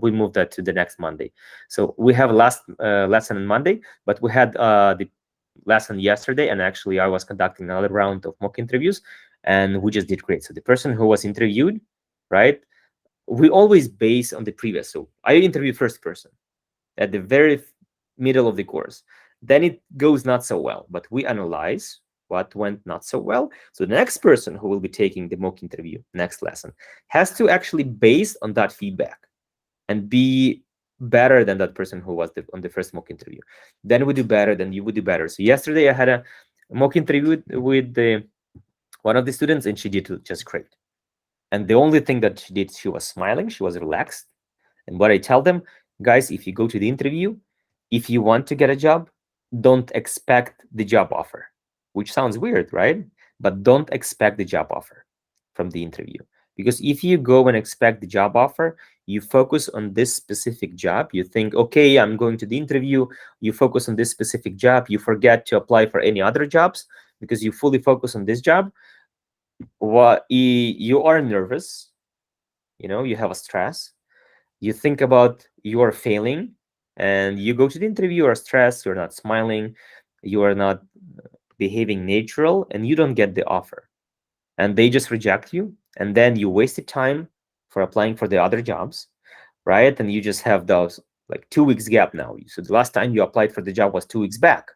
S1: we moved that to the next Monday. So we have a last lesson on Monday, but we had the lesson yesterday, and actually I was conducting another round of mock interviews, and we just did great. So the person who was interviewed, right? We always base on the previous. So I interview first person at the very middle of the course. Then it goes not so well, but we analyze what went not so well. So the next person who will be taking the mock interview, next lesson, has to actually base on that feedback and be better than that person who was on the first mock interview. Then we do better, then you would do better. So yesterday I had a mock interview with one of the students, and she did just great. And the only thing that she did, she was smiling, she was relaxed. And what I tell them, guys, if you go to the interview, if you want to get a job, don't expect the job offer, which sounds weird, right? But don't expect the job offer from the interview. Because if you go and expect the job offer, you focus on this specific job. You think, okay, I'm going to the interview. You focus on this specific job. You forget to apply for any other jobs because you fully focus on this job. You are nervous, you have a stress, you think about you are failing, and you go to the interview, you are stressed, you're not smiling, you are not behaving natural, and you don't get the offer, and they just reject you, and then you wasted time for applying for the other jobs, right? And you just have those like 2 weeks gap now. So the last time you applied for the job was 2 weeks back,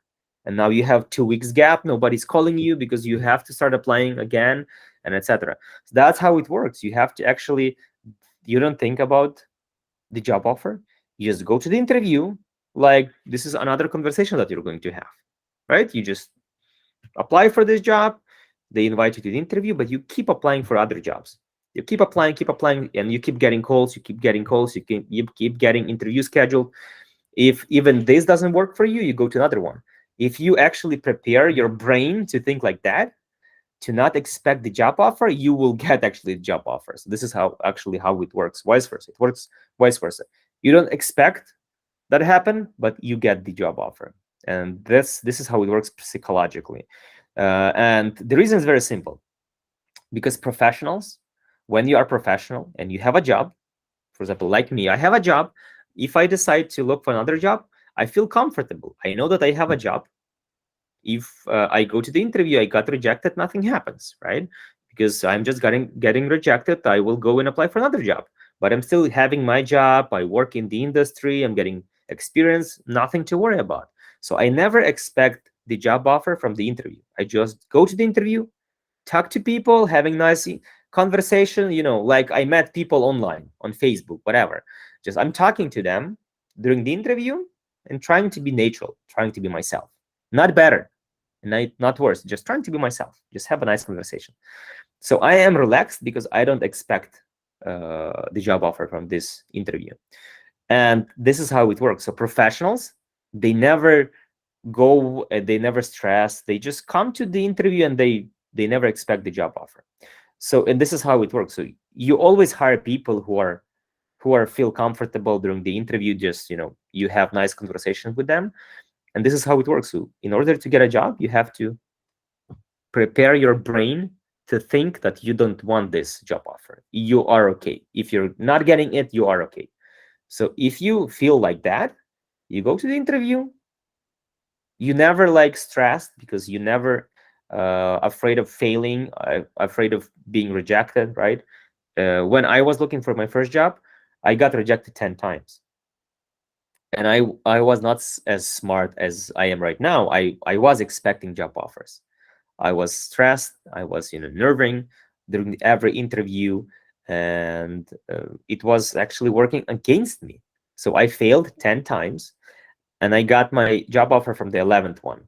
S1: and now you have 2 weeks gap, nobody's calling you because you have to start applying again, and etc. So that's how it works. You have to actually, you don't think about the job offer, you just go to the interview like this is another conversation that you're going to have, right? You just apply for this job, they invite you to the interview, but you keep applying for other jobs. You keep applying, and you keep getting calls, you keep getting interview scheduled. If even this doesn't work for you, you go to another one. If you actually prepare your brain to think like that, to not expect the job offer, you will get actually the job offer. So this is how it works. Vice versa. It works vice versa. You don't expect that happen, but you get the job offer. And this is how it works psychologically. And the reason is very simple. Because professionals, when you are professional and you have a job, for example, like me, I have a job. If I decide to look for another job, I feel comfortable. I know that I have a job. If I go to the interview, I got rejected, nothing happens, right? Because I'm just getting rejected, I will go and apply for another job. But I'm still having my job, I work in the industry, I'm getting experience, nothing to worry about. So I never expect the job offer from the interview. I just go to the interview, talk to people, having nice conversation, like I met people online, on Facebook, whatever. Just I'm talking to them during the interview and trying to be natural, trying to be myself. Not better, and not worse, just trying to be myself, just have a nice conversation. So I am relaxed because I don't expect the job offer from this interview. And this is how it works. So professionals, they never they never stress, they just come to the interview and they never expect the job offer. So, and this is how it works. So you always hire people who are feel comfortable during the interview. Just you have nice conversation with them, and this is how it works. So in order to get a job, you have to prepare your brain to think that you don't want this job offer. You are okay. If you're not getting it, you are okay. So if you feel like that, you go to the interview. You never like stressed because you never afraid of failing, afraid of being rejected, right? When I was looking for my first job, I got rejected 10 times. And I was not as smart as I am right now. I was expecting job offers. I was stressed. I was nerving during every interview, and it was actually working against me. So I failed 10 times, and I got my job offer from the 11th one,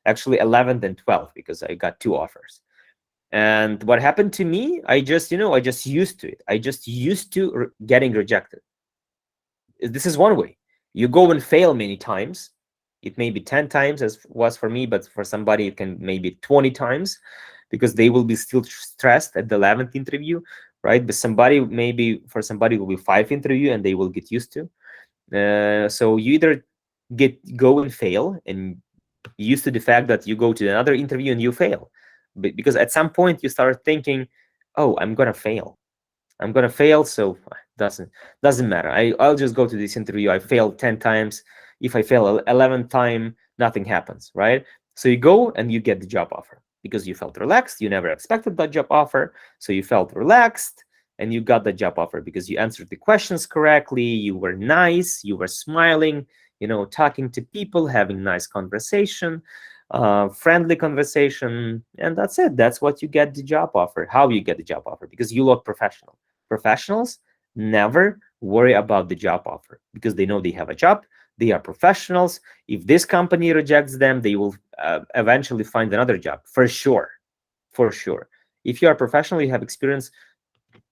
S1: actually 11th and 12th, because I got two offers. And what happened to me, I just used to it. I just used to getting rejected. This is one way. You go and fail many times. It may be 10 times as was for me, but for somebody it can maybe 20 times, because they will be still stressed at the 11th interview, right? But for somebody will be 5 interview and they will get used to. So you either go and fail and used to the fact that you go to another interview and you fail, because at some point you start thinking, oh, I'm gonna fail, so doesn't matter. I'll just go to this interview. I failed 10 times. If I fail 11th time, nothing happens, right? So you go and you get the job offer because you felt relaxed. You never expected that job offer, so you felt relaxed and you got the job offer because you answered the questions correctly. You were nice. You were smiling. Talking to people, having nice conversation, friendly conversation, and that's it. That's what you get the job offer. How you get the job offer? Because you look professional. Professionals never worry about the job offer because they know they have a job. They are professionals. If this company rejects them, they will eventually find another job for sure. For sure. If you are professional, you have experience,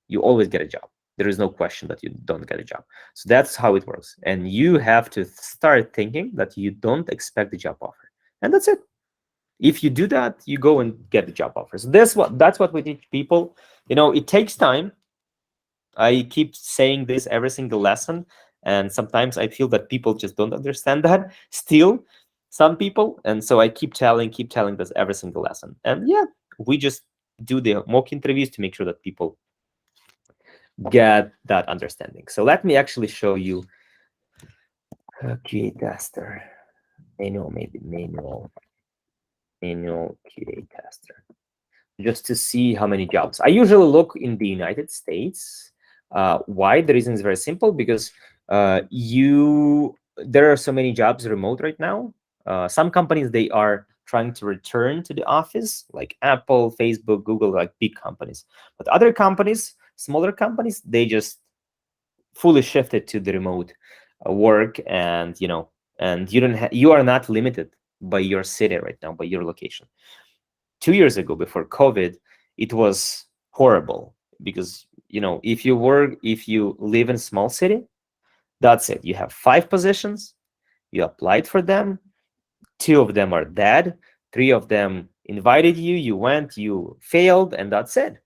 S1: you always get a job. There is no question that you don't get a job. So that's how it works. And you have to start thinking that you don't expect the job offer. And that's it. If you do that, you go and get the job offer. So that's what we teach people. It takes time. I keep saying this every single lesson, and sometimes I feel that people just don't understand that still, some people. And so I keep telling this every single lesson. And yeah, we just do the mock interviews to make sure that people get that understanding. So let me actually show you QA tester, maybe manual QA tester, just to see how many jobs. I usually look in the United States. Why? The reason is very simple, because there are so many jobs remote right now. Some companies, they are trying to return to the office, like Apple, Facebook, Google, like big companies. But other companies, smaller companies, they just fully shifted to the remote work, and you are not limited by your city right now, by your location. 2 years ago, before COVID, it was horrible, because if you live in a small city, that's it. You have 5 positions, you applied for them, 2 of them are dead, 3 of them invited you, you went, you failed, and that's it.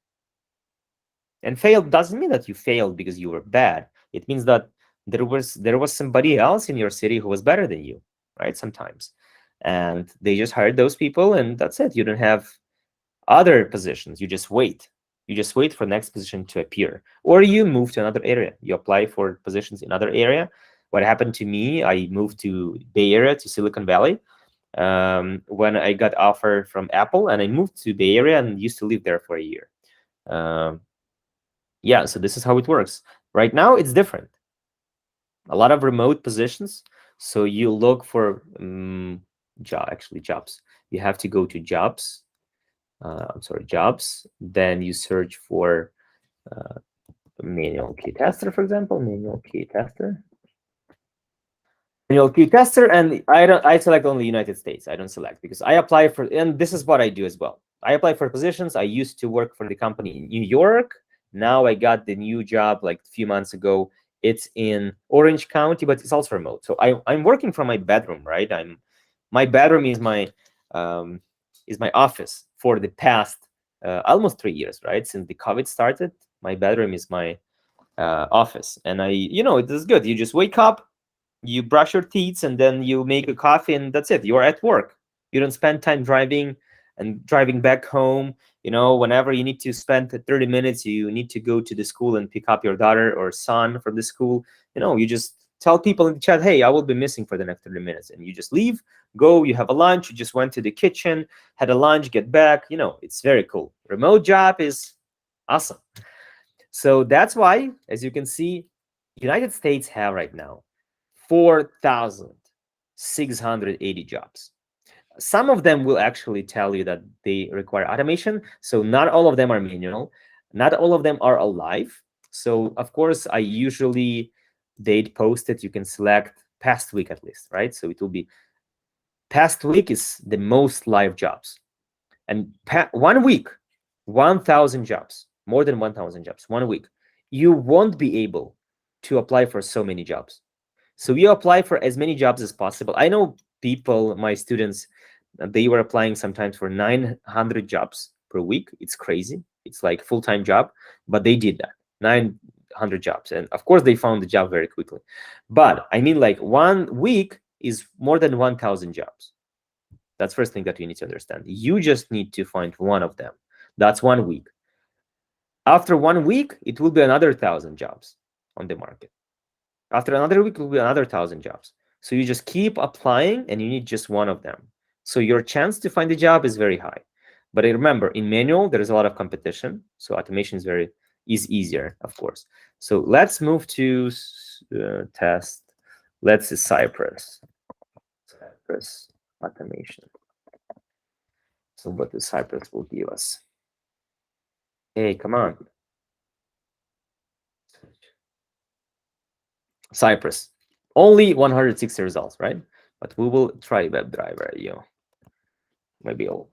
S1: And failed doesn't mean that you failed because you were bad. It means that there was somebody else in your city who was better than you, right? Sometimes. And they just hired those people, and that's it. You don't have other positions. You just wait. You just wait for the next position to appear. Or you move to another area. You apply for positions in other area. What happened to me, I moved to Bay Area, to Silicon Valley, when I got offer from Apple, and I moved to Bay Area and used to live there for a year. Yeah, so this is how it works. Right now, it's different. A lot of remote positions. So you look for jobs. You have to go to jobs. Jobs. Then you search for manual key tester, for example, manual key tester. Manual key tester, and I select only United States. I don't select, because I apply for, and this is what I do as well. I apply for positions. I used to work for the company in New York. Now I got the new job like a few months ago. It's in Orange County, but it's also remote. So I'm working from my bedroom, right? My bedroom is my office for the past almost 3 years, right? Since the COVID started, my bedroom is my office, and it is good. You just wake up, you brush your teeth, and then you make a coffee, and that's it. You're at work. You don't spend time driving back home. Whenever you need to spend 30 minutes, you need to go to the school and pick up your daughter or son from the school. You just tell people in the chat, hey, I will be missing for the next 30 minutes, and you just leave, go, you have a lunch, you just went to the kitchen, had a lunch, get back. It's very cool. Remote job is awesome. So that's why, as you can see, United States have right now 4,680 jobs. Some of them will actually tell you that they require automation. So not all of them are manual. Not all of them are alive. So of course, I usually date posted. You can select past week at least, right? So it will be past week is the most live jobs. And 1 week, 1,000 jobs, more than 1,000 jobs, 1 week. You won't be able to apply for so many jobs. So you apply for as many jobs as possible. I know people, my students, they were applying sometimes for 900 jobs per week. It's crazy. It's like full-time job, but they did that, 900 jobs. And of course, they found the job very quickly. But I mean, like 1 week is more than 1,000 jobs. That's first thing that you need to understand. You just need to find one of them. That's 1 week. After 1 week, it will be another 1,000 jobs on the market. After another week, it will be another 1,000 jobs. So you just keep applying, and you need just one of them. So your chance to find a job is very high. But remember, in manual, there is a lot of competition. So automation is easier, of course. So let's move to test. Let's see Cypress automation. So what the Cypress will give us? Hey, come on. Cypress. Only 160 results, right? But we will try WebDriver. Maybe I'll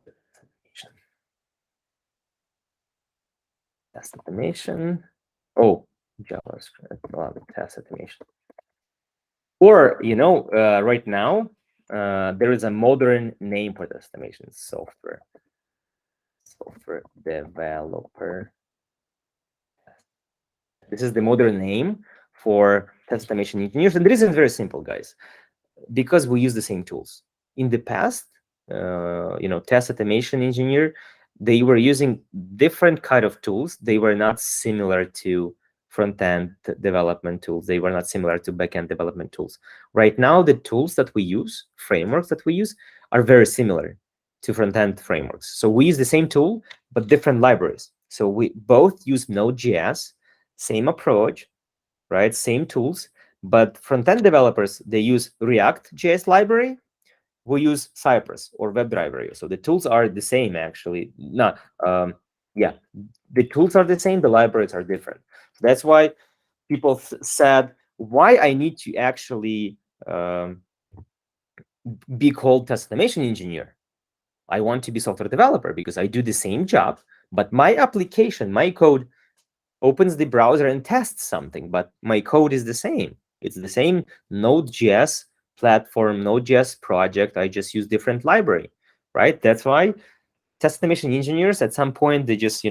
S1: test automation. Oh, JavaScript, test automation. Or, right now, there is a modern name for this automation: software developer. This is the modern name for test automation engineers. And the reason is very simple, guys. Because we use the same tools. In the past, test automation engineer, they were using different kind of tools. They were not similar to front-end development tools. They were not similar to back-end development tools. Right now, the tools that we use, frameworks that we use, are very similar to front-end frameworks. So we use the same tool, but different libraries. So we both use Node.js, same approach, right? Same tools. But front-end developers, they use React.js library. We use Cypress or WebDriver. So the tools are the same, actually. The tools are the same. The libraries are different. So that's why people said, why I need to actually be called test automation engineer. I want to be software developer because I do the same job, but my application, my code opens the browser and tests something, but my code is the same. It's the same Node.js platform, Node.js project. I just use different library, right? That's why test automation engineers, at some point, they just,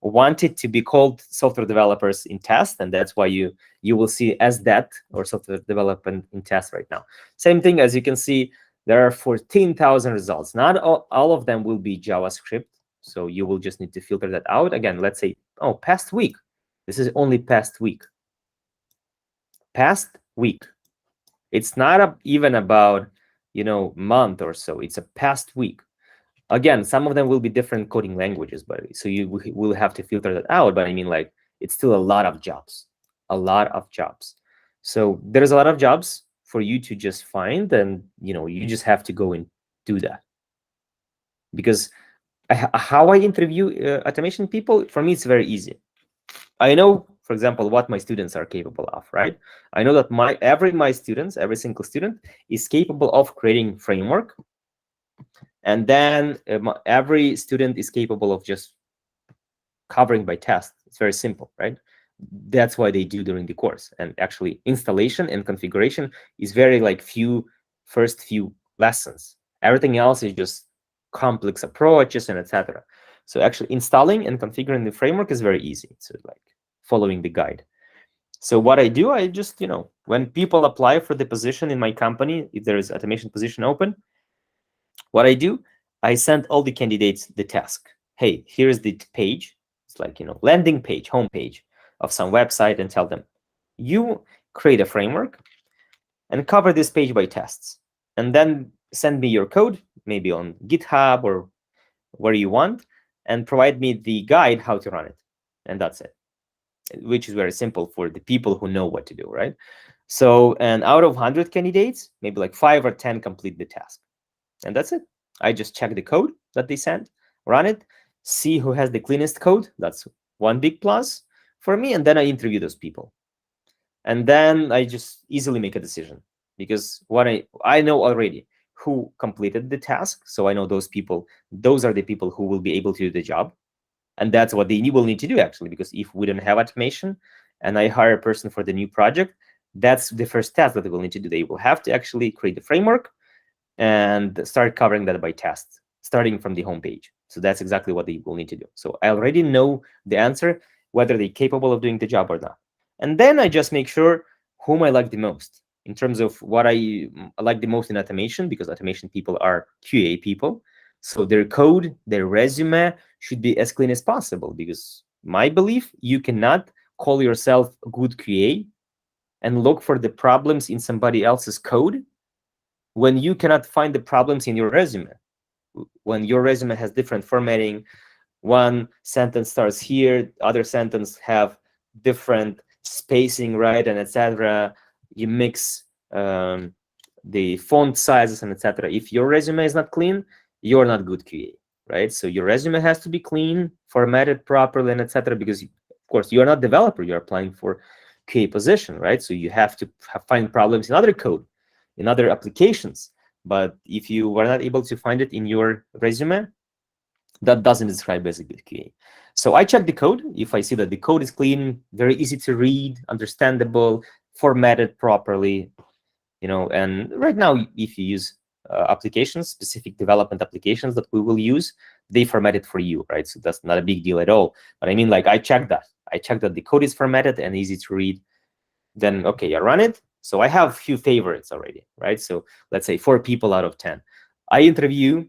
S1: wanted to be called software developers in test, and that's why you will see as that or software development in test right now. Same thing, as you can see, there are 14,000 results. Not all of them will be JavaScript, so you will just need to filter that out. Again, let's say, past week. This is only past week. Past week. It's not even about, month or so. It's a past week. Again, some of them will be different coding languages, but so you will have to filter that out. But I mean, like, it's still a lot of jobs. A lot of jobs. So there's a lot of jobs for you to just find, and you just have to go and do that. Because how I interview automation people, for me, it's very easy. I know, for example, what my students are capable of, right? I know that every single student is capable of creating framework. And then every student is capable of just covering by test. It's very simple, right? That's why they do during the course. And actually, installation and configuration is very first few lessons. Everything else is just complex approaches and etc. So actually, installing and configuring the framework is very easy. So following the guide. So what I do, I just, when people apply for the position in my company, if there is automation position open, what I do, I send all the candidates the task. Hey, here's the page. It's like, landing page, home page of some website, and tell them, you create a framework and cover this page by tests. And then send me your code, maybe on GitHub or where you want, and provide me the guide how to run it. And that's it, which is very simple for the people who know what to do, right? So, and out of 100 candidates, maybe like 5 or 10 complete the task. And that's it. I just check the code that they sent, run it, see who has the cleanest code. That's one big plus for me. And then I interview those people. And then I just easily make a decision, because what I know already who completed the task. So I know those people, those are the people who will be able to do the job. And that's what they will need to do, actually, because if we don't have automation and I hire a person for the new project, that's the first task that they will need to do. They will have to actually create the framework and start covering that by tests, starting from the homepage. So that's exactly what they will need to do. So I already know the answer, whether they're capable of doing the job or not. And then I just make sure whom I like the most in terms of what I like the most in automation, because automation people are QA people. So their code, their resume should be as clean as possible, because my belief, you cannot call yourself a good QA and look for the problems in somebody else's code when you cannot find the problems in your resume. When your resume has different formatting, one sentence starts here, other sentence have different spacing, right, and etc. You mix the font sizes and etc. If your resume is not clean, you're not good QA, right? So your resume has to be clean, formatted properly, and etc. Because of course you are not developer, you're applying for QA position, right? So you have to find problems in other code, in other applications. But if you are not able to find it in your resume, that doesn't describe as a good QA. So I check the code. If I see that the code is clean, very easy to read, understandable, formatted properly, and right now, if you use applications, specific development applications that we will use, they format it for you, right? So that's not a big deal at all. But I mean, like, I check that. I check that the code is formatted and easy to read. Then, okay, I run it. So I have a few favorites already, right? So let's say 4 people out of 10. I interview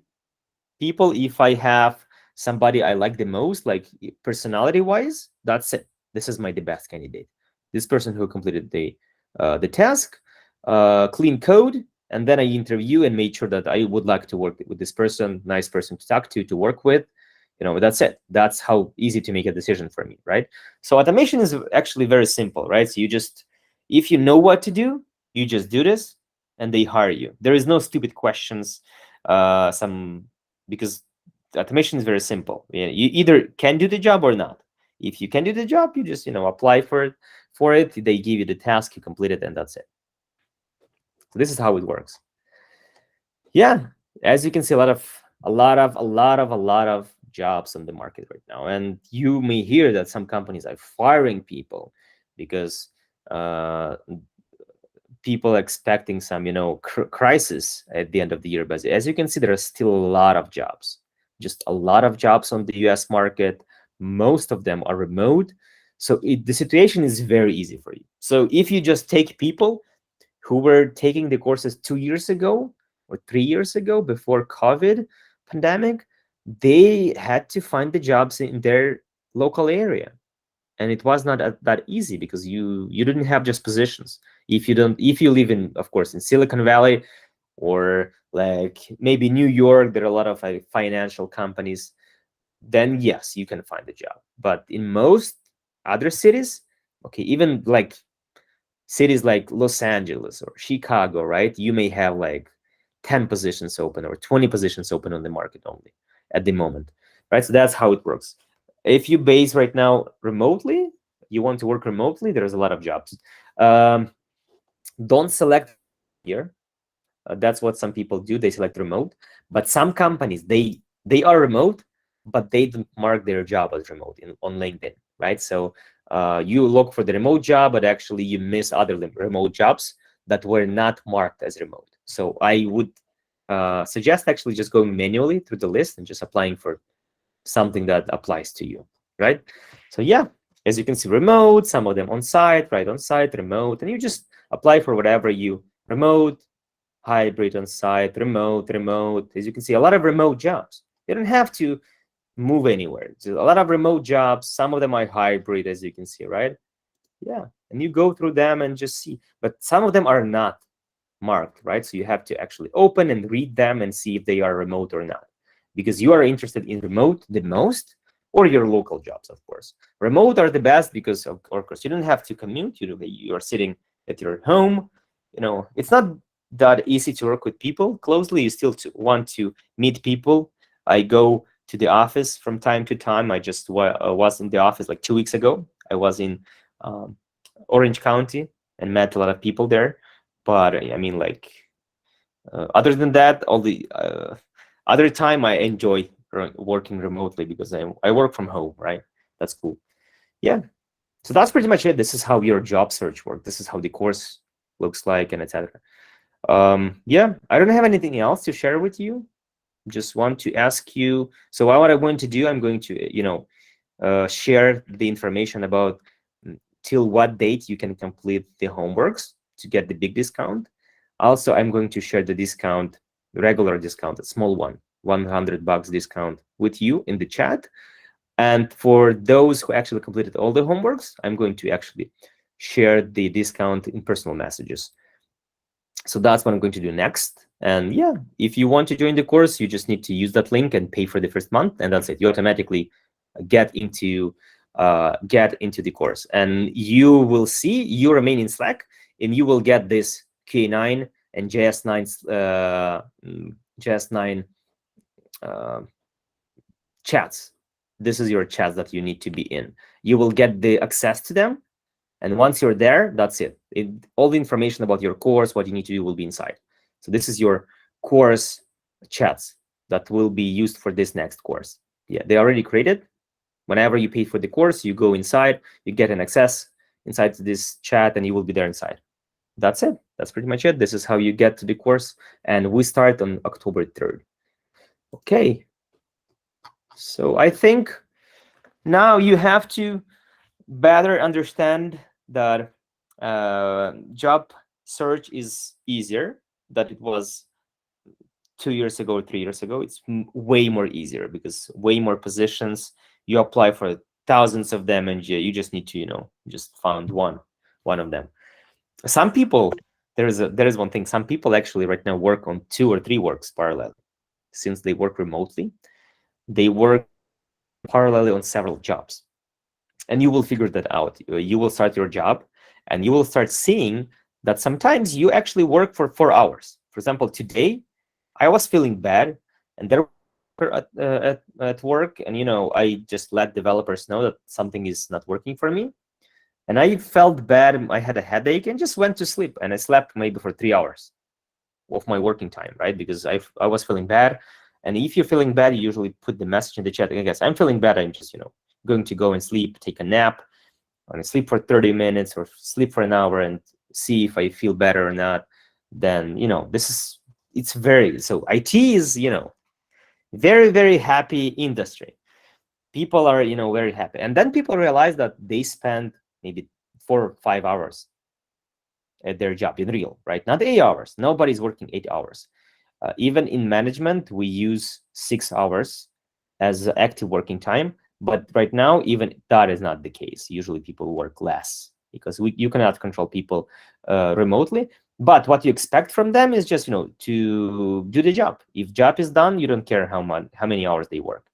S1: people. If I have somebody I like the most, like personality-wise, that's it. This is the best candidate. This person who completed the task, clean code, and then I interview and made sure that I would like to work with this person, nice person to talk to work with. That's it. That's how easy to make a decision for me, right? So automation is actually very simple, right? So if you know what to do, you just do this, and they hire you. There is no stupid questions, because automation is very simple. You either can do the job or not. If you can do the job, you just apply for it. They give you the task, you complete it, and that's it. So this is how it works. Yeah, as you can see, a lot of jobs on the market right now, and you may hear that some companies are firing people because people expecting some crisis at the end of the year. But as you can see, there are still a lot of jobs, just a lot of jobs on the US market. Most of them are remote, so the situation is very easy for you. So if you just take people who were taking the courses 2 years ago or 3 years ago, before COVID pandemic, they had to find the jobs in their local area. And it was not that easy, because you didn't have just positions. If you live in, of course, in Silicon Valley, or like maybe New York, there are a lot of financial companies, then yes, you can find a job. But in most other cities, okay, even like cities like Los Angeles or Chicago, right, you may have like 10 positions open or 20 positions open on the market only at the moment, right? So that's how it works. If you base right now remotely, you want to work remotely, there's a lot of jobs. Don't select here. That's what some people do. They select remote. But some companies, they are remote, but they don't mark their job as remote on LinkedIn, right? So you look for the remote job, but actually you miss other remote jobs that were not marked as remote. So I would suggest actually just going manually through the list and just applying for something that applies to you, right? So yeah, As you can see, remote, some of them on site, right, on site, remote, and you just apply for whatever you remote, hybrid, on site, remote, remote. As you can see, a lot of remote jobs. You don't have to move anywhere. There's a lot of remote jobs. Some of them are hybrid, as you can see, right? Yeah, and you go through them and just see, but some of them are not marked, right? So you have to actually open and read them and see if they are remote or not, because you are interested in remote the most, or your local jobs, of course. Remote are the best because, of course, you don't have to commute. You are sitting at your home. It's not that easy to work with people closely. You still want to meet people. I go to the office from time to time. I just was in the office like 2 weeks ago. I was in um, Orange County and met a lot of people there. But I mean, like, other than that, all the other time I enjoy working remotely because I work from home, right? That's cool. Yeah. So that's pretty much it. This is how your job search works. This is how the course looks like, and etc. Yeah, I don't have anything else to share with you. Just want to ask you. So what I'm going to do, I'm going to, share the information about till what date you can complete the homeworks to get the big discount. Also, I'm going to share the discount, regular discount, a small one, $100 discount with you in the chat. And for those who actually completed all the homeworks, I'm going to actually share the discount in personal messages. So that's what I'm going to do next. And yeah, if you want to join the course, you just need to use that link and pay for the first month, and that's it. You automatically get into the course, and you will see you remain in Slack, and you will get this K9 and JS9 chats. This is your chats that you need to be in. You will get the access to them, and once you're there, that's it. All the information about your course, what you need to do, will be inside. So this is your course chats that will be used for this next course. Yeah, they already created. Whenever you pay for the course, you go inside, you get an access inside to this chat, and you will be there inside. That's it. That's pretty much it. This is how you get to the course, and we start on October 3rd. Okay. So I think now you have to better understand that job search is easier than it was 2 years ago, 3 years ago. It's way more easier because way more positions. You apply for thousands of them, and you just need to, just found one of them. Some people, there is one thing. Some people actually right now work on 2 or 3 works parallel. Since they work remotely, they work parallelly on several jobs. And you will figure that out. You will start your job, and you will start seeing that sometimes you actually work for 4 hours. For example, today, I was feeling bad, and there at work, and I just let developers know that something is not working for me, and I felt bad. I had a headache and just went to sleep, and I slept maybe for 3 hours of my working time, right? Because I was feeling bad. And if you're feeling bad, you usually put the message in the chat. I guess I'm feeling bad. I'm just going to go and sleep, take a nap, and sleep for 30 minutes or sleep for an hour and see if I feel better or not. Then it's very, so IT is very, very happy industry. People are very happy, and then people realize that they spend maybe 4 or 5 hours at their job in real, right? Not 8 hours. Nobody's working 8 hours. Even in management, we use 6 hours as active working time. But right now, even that is not the case. Usually people work less because you cannot control people remotely. But what you expect from them is just to do the job. If job is done, you don't care how many hours they work,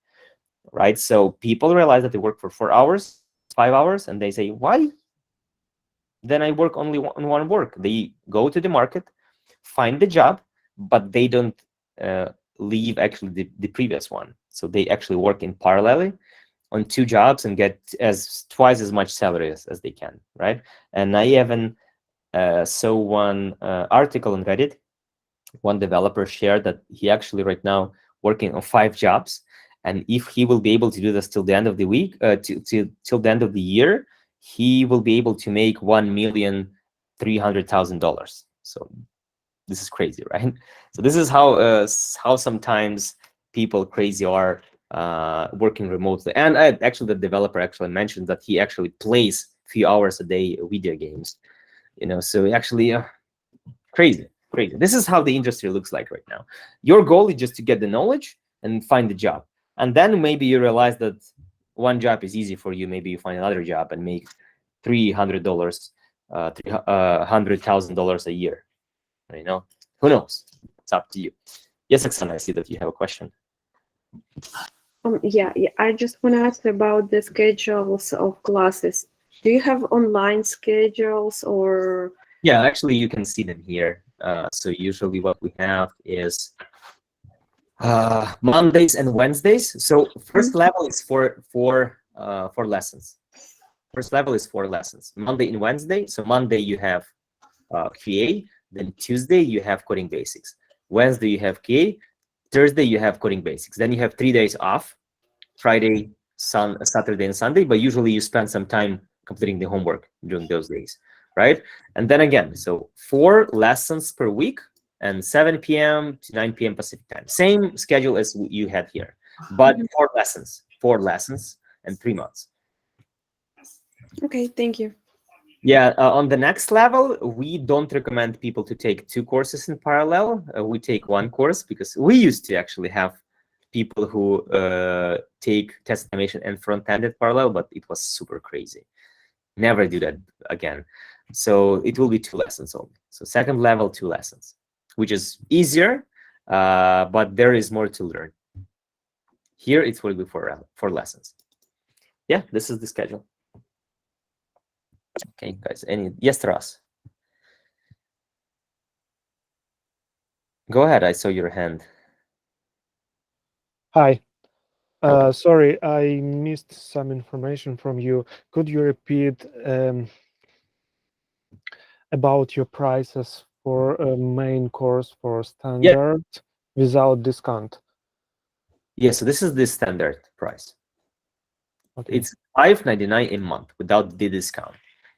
S1: right? So people realize that they work for 4 hours, 5 hours, and they say, why? Then I work only on one work. They go to the market, find the job, but they don't leave actually the previous one. So they actually work in parallelly on 2 jobs and get twice as much salary as they can, right? And I even saw one article on Reddit. One developer shared that he actually right now working on 5 jobs, and if he will be able to do this till the end of the week, till the end of the year, he will be able to make $1,300,000. So this is crazy, right? So this is how sometimes people crazy are working remotely. And actually, the developer actually mentioned that he actually plays a few hours a day video games. So actually, crazy. This is how the industry looks like right now. Your goal is just to get the knowledge and find the job, and then maybe you realize that one job is easy for you. Maybe you find another job and make $300, $300,000 a year. Who knows? It's up to you. Yes, Oksana, I see that you have a question.
S3: Yeah, I just want to ask about the schedules of classes. Do you have online schedules or?
S1: Yeah, actually, you can see them here. So usually what we have is Mondays and Wednesdays. So first level is four lessons. First level is 4 lessons. Monday and Wednesday. So Monday you have QA. Then Tuesday you have coding basics. Wednesday you have QA. Thursday you have coding basics. Then you have 3 days off. Friday, Saturday, and Sunday. But usually you spend some time completing the homework during those days, right? And then again, so 4 lessons per week and 7 p.m. to 9 p.m. Pacific time. Same schedule as you had here, but 4 lessons and 3 months.
S3: Okay, thank you.
S1: Yeah, on the next level, we don't recommend people to take 2 courses in parallel. We take 1 course because we used to actually have people who take test animation and front-end in parallel, but it was super crazy. Never do that again. So it will be 2 lessons only. So second level, 2 lessons, which is easier, but there is more to learn. Here, it will be 4 lessons. Yeah, this is the schedule. Okay, guys. Yes, Taras? Go ahead. I saw your hand.
S4: Hi. Sorry, I missed some information from you. Could you repeat about your prices for a main course for standard without discount?
S1: Yeah, so this is the standard price.
S4: Okay.
S1: It's $5.99 a month without the discount.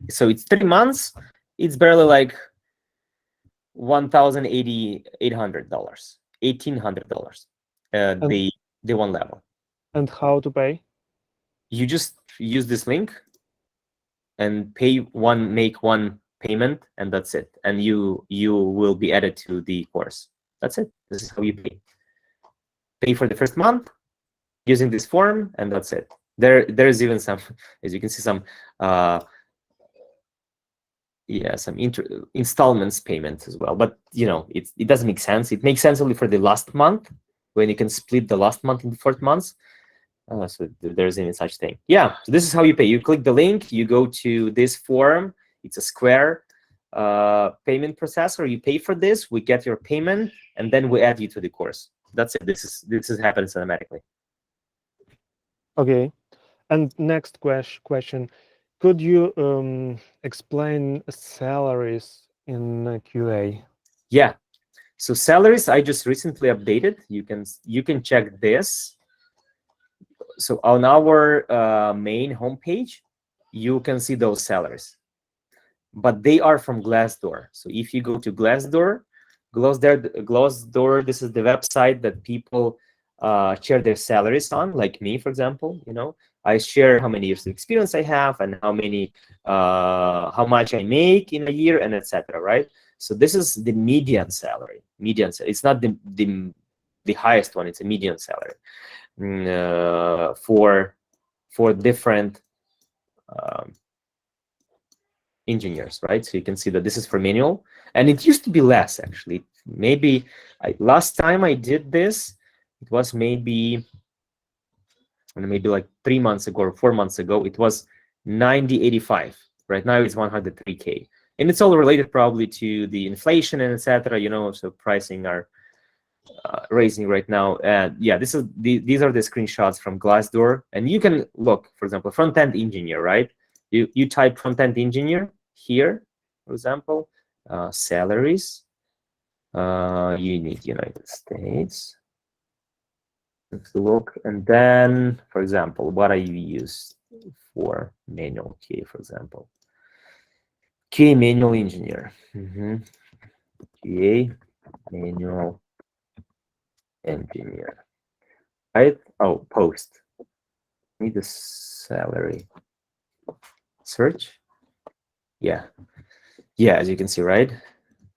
S1: So it's 3 months. It's barely like $1,800, $1,800. The 1 level.
S4: And how to pay?
S1: You just use this link and make one payment, and that's it. And you will be added to the course. That's it. This is how you pay. Pay for the first month using this form, and that's it. There's even some, as you can see, some some installments payments as well. But it doesn't make sense. It makes sense only for the last month, when you can split the last month into 4 months. So there's any such thing. Yeah, so this is how you pay. You click the link, you go to this form. It's a Square payment processor. You pay for this, we get your payment, and then we add you to the course. That's it. This happens automatically.
S4: Okay. And next question. Could you explain salaries in QA?
S1: Yeah. So salaries, I just recently updated. You can check this. So on our main homepage, you can see those salaries, but they are from Glassdoor. So if you go to Glassdoor, this is the website that people share their salaries on, like me, for example. I share how many years of experience I have and how much I make in a year, and etc. Right? So this is the median salary. It's not the highest one. It's a median salary for different engineers, right? So you can see that this is for manual, and it used to be less actually. Maybe last time I did this, it was maybe like 3 months ago or 4 months ago. It was 90.85. Right now it's 103K, and it's all related probably to the inflation and etc. So pricing are raising right now. And yeah, these are the screenshots from Glassdoor, and you can look, for example, front-end engineer, right? You type front-end engineer here, for example, salaries. You need United States. Let's look, and then, for example, what I use for manual QA, for example, QA manual engineer, QA manual engineer. right? Oh, post. Need the salary. Search. Yeah. Yeah, as you can see, right?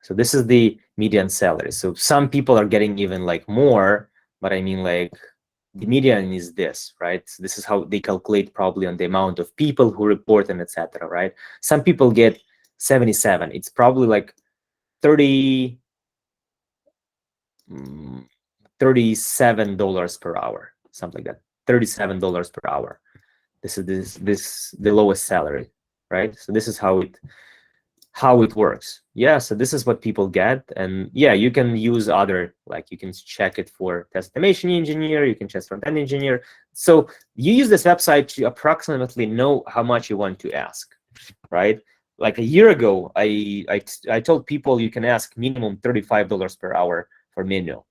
S1: So this is the median salary. So some people are getting even like more, but I mean like the median is this, right? So this is how they calculate probably on the amount of people who report and etc. Right? Some people get 77. It's probably like 30, $37 per hour, something like that. $37 per hour. This is the lowest salary, right? So this is how it works. Yeah, so this is what people get. And yeah, you can use other, like you can check it for test automation engineer, you can check front-end engineer. So you use this website to approximately know how much you want to ask, right? Like a year ago, I told people you can ask minimum $35 per hour for manual,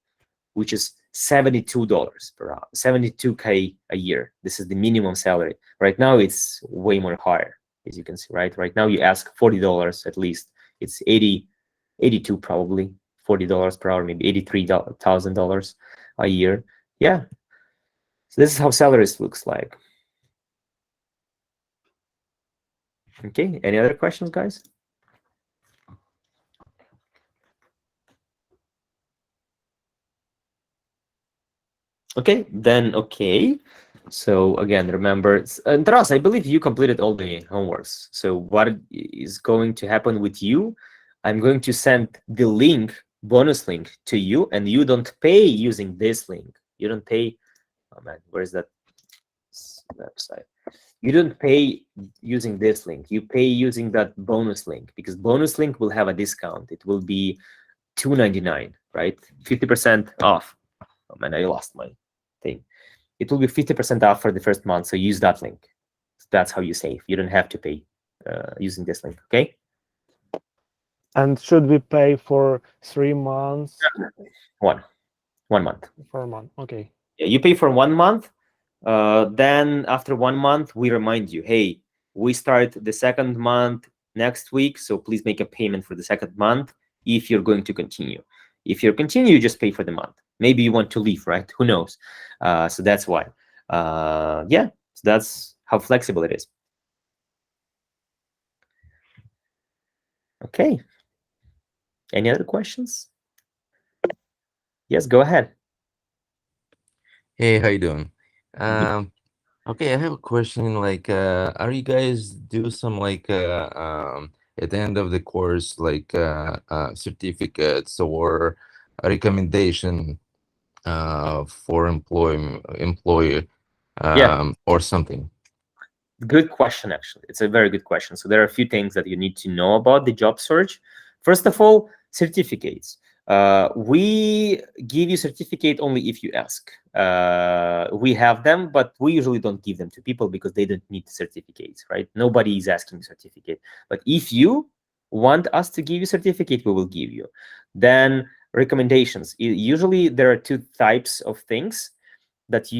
S1: which is $72 per hour, 72K a year. This is the minimum salary. Right now, it's way more higher, as you can see, right? Right now, you ask $40 at least. It's 82 probably, $40 per hour, maybe $83,000 a year. Yeah. So this is how salaries looks like. Okay, any other questions, guys? Okay, then okay. So again, remember, Taras, I believe you completed all the homeworks. So what is going to happen with you? I'm going to send the link, bonus link to you, and you don't pay using this link. You don't pay, oh man, where's that website? You don't pay using this link. You pay using that bonus link, because bonus link will have a discount. It will be $2.99, right? 50% off. Oh man, I lost my thing. It will be 50% off for the first month. So use that link. That's how you save. You don't have to pay using this link. Okay.
S4: And should we pay for 3 months?
S1: 1 month.
S4: For a month. Okay.
S1: Yeah, you pay for 1 month. Then after 1 month, we remind you, hey, we start the second month next week. So please make a payment for the second month if you're going to continue. If you continue, you just pay for the month. Maybe you want to leave, right? Who knows? So that's why. Yeah, so that's how flexible it is. Okay. Any other questions? Yes, go ahead.
S5: Hey, how you doing? Okay, I have a question. Like, are you guys do some like at the end of the course, like certificates or a recommendation for employer or something?
S1: Good question, actually. It's a very good question. So there are a few things that you need to know about the job search. First of all, certificates. We give you certificate only if you ask. We have them, but we usually don't give them to people because they don't need certificates, right? Nobody is asking certificate. But if you want us to give you certificate, we will give you. Then recommendations. Usually there are 2 types of things that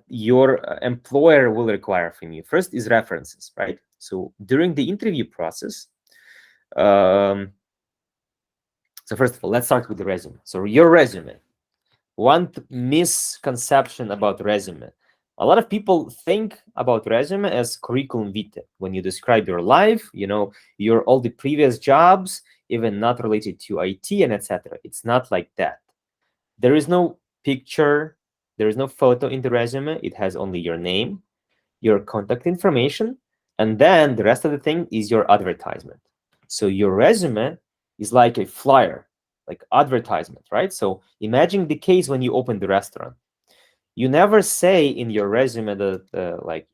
S1: your employer will require from you. First is references, right? So during the interview process, so first of all, let's start with the resume. So your resume. One misconception about resume. A lot of people think about resume as curriculum vitae. When you describe your life, your all the previous jobs, even not related to IT and etc. It's not like that. There is no picture. There is no photo in the resume. It has only your name, your contact information, and then the rest of the thing is your advertisement. So your resume is like a flyer, like advertisement, right? So imagine the case when you open the restaurant. You never say in your resume that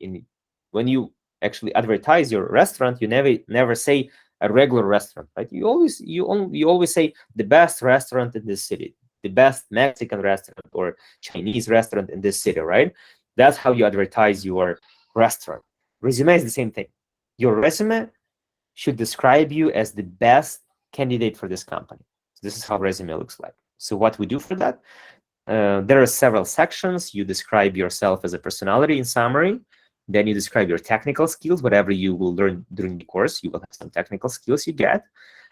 S1: when you actually advertise your restaurant, you never say a regular restaurant, right? You always say the best restaurant in this city, the best Mexican restaurant or Chinese restaurant in this city, right? That's how you advertise your restaurant. Resume is the same thing. Your resume should describe you as the best candidate for this company. So this is how resume looks like. So what we do for that, there are several sections. You describe yourself as a personality in summary. Then you describe your technical skills, whatever you will learn during the course. You will have some technical skills you get.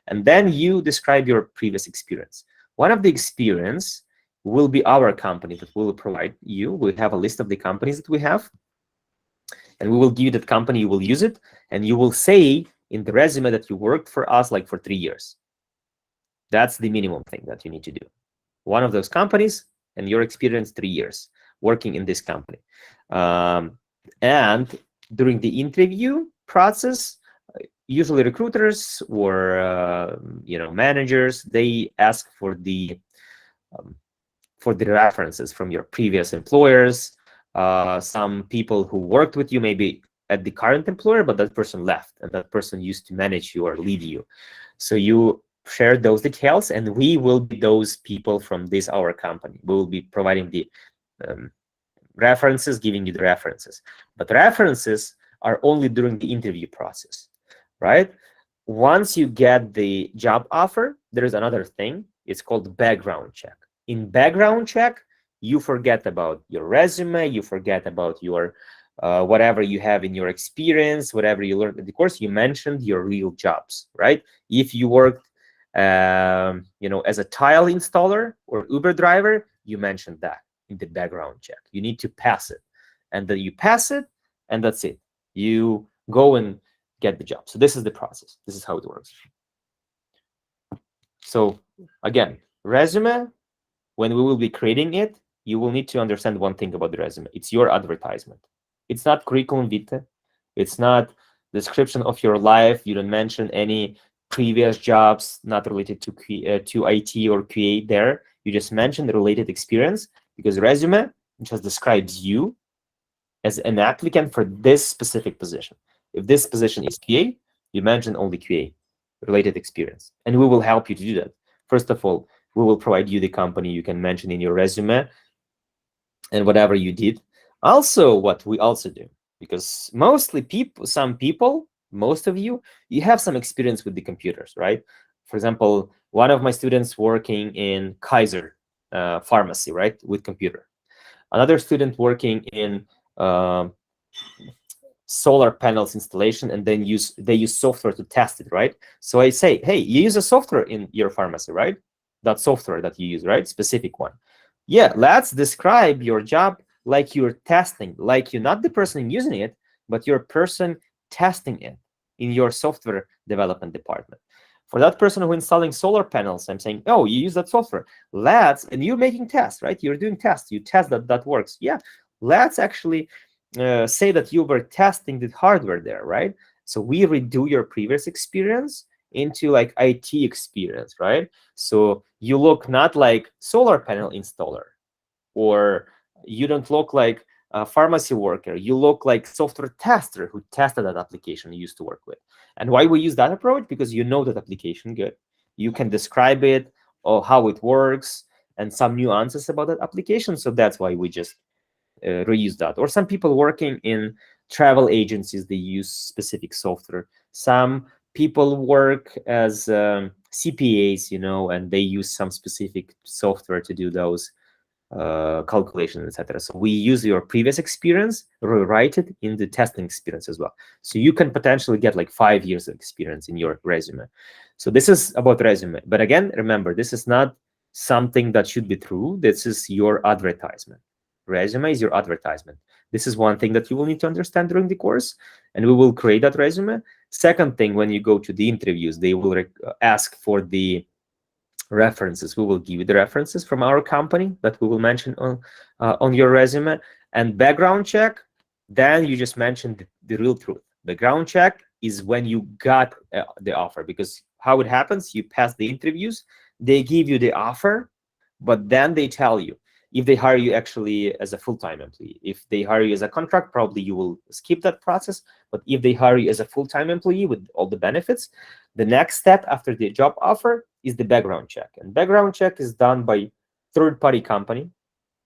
S1: And then you describe your previous experience. One of the experience will be our company that will provide you. We have a list of the companies that we have, and we will give you that company. You will use it, and you will say in the resume that you worked for us like for 3 years. That's the minimum thing that you need to do. One of those companies and your experience 3 years working in this company. And during the interview process, usually recruiters or managers, they ask for the references from your previous employers, some people who worked with you maybe at the current employer, but that person left and that person used to manage you or lead you. So you share those details, and we will be those people from our company. We will be providing the references, giving you the references. But references are only during the interview process, right? Once you get the job offer, there is another thing. It's called background check. In background check, you forget about your resume, you forget about your whatever you have in your experience, whatever you learned in the course. You mentioned your real jobs, right? If you worked as a tile installer or Uber driver, you mentioned that in the background check. You need to pass it, and then you pass it, and that's it. You go and get the job. So this is the process. This is how it works. So again, resume, when we will be creating it, you will need to understand one thing about the resume. It's your advertisement. It's not curriculum vitae. It's not description of your life. You don't mention any previous jobs not related to IT or QA there. You just mention the related experience, because resume just describes you as an applicant for this specific position. If this position is QA, you mention only QA related experience, and we will help you to do that. First of all, we will provide you the company you can mention in your resume and whatever you did. Also, what we also do, because most of you have some experience with the computers, right? For example, one of my students working in Kaiser pharmacy, right, with computer. Another student working in solar panels installation, and then they use software to test it, right? So I say, hey, you use a software in your pharmacy, right? That software that you use, right? Specific one. Yeah, let's describe your job like you're testing, like you're not the person using it, but you're a person testing it in your software development department. For that person who installing solar panels, I'm saying, oh, you use that software. And you're making tests, right? You're doing tests. You test that works. Yeah, let's actually say that you were testing the hardware there, right? So we redo your previous experience into like IT experience, right? So you look not like solar panel installer, or you don't look like a pharmacy worker. You look like software tester who tested that application you used to work with. And why we use that approach? Because you know that application good. You can describe it or how it works and some nuances about that application. So that's why we just reuse that. Or some people working in travel agencies, they use specific software. Some people work as CPAs, and they use some specific software to do those calculations, etc. So we use your previous experience, rewrite it in the testing experience as well. So you can potentially get like 5 years of experience in your resume. So this is about resume. But again, remember, this is not something that should be true. This is your advertisement. Resume is your advertisement. This is one thing that you will need to understand during the course, and we will create that resume. Second thing, when you go to the interviews, they will ask for the references. We will give you the references from our company that we will mention on your resume. And background check, then you just mentioned the real truth. Background check is when you got the offer, because how it happens, you pass the interviews, they give you the offer, but then they tell you if they hire you actually as a full-time employee. If they hire you as a contract, probably you will skip that process. But if they hire you as a full-time employee with all the benefits, the next step after the job offer is the background check. And background check is done by third-party company.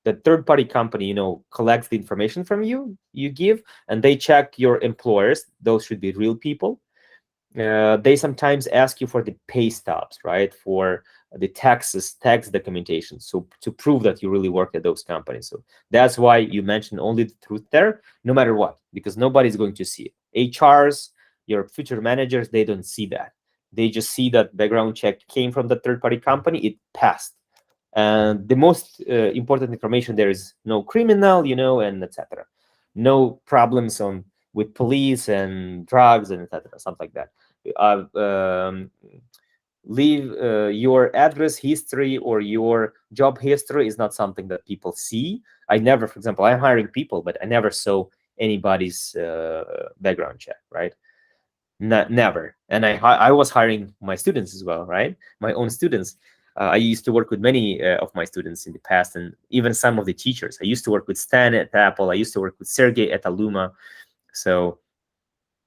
S1: The third-party company, collects the information from you give, and they check your employers. Those should be real people. They sometimes ask you for the pay stubs, right? For the tax documentation, so to prove that you really work at those companies. So that's why you mention only the truth there, no matter what, because nobody's going to see it. HRs, your future managers, they don't see that. They just see that background check came from the third-party company, it passed. And the most important information there is no criminal, and etc. No problems with police and drugs and etc. Something like that. Leave your address history or your job history is not something that people see. I never, for example, I'm hiring people, but I never saw anybody's background check, right? Never. And I was hiring my students as well, right? My own students. I used to work with many of my students in the past, and even some of the teachers. I used to work with Stan at Apple. I used to work with Sergey at Aluma. So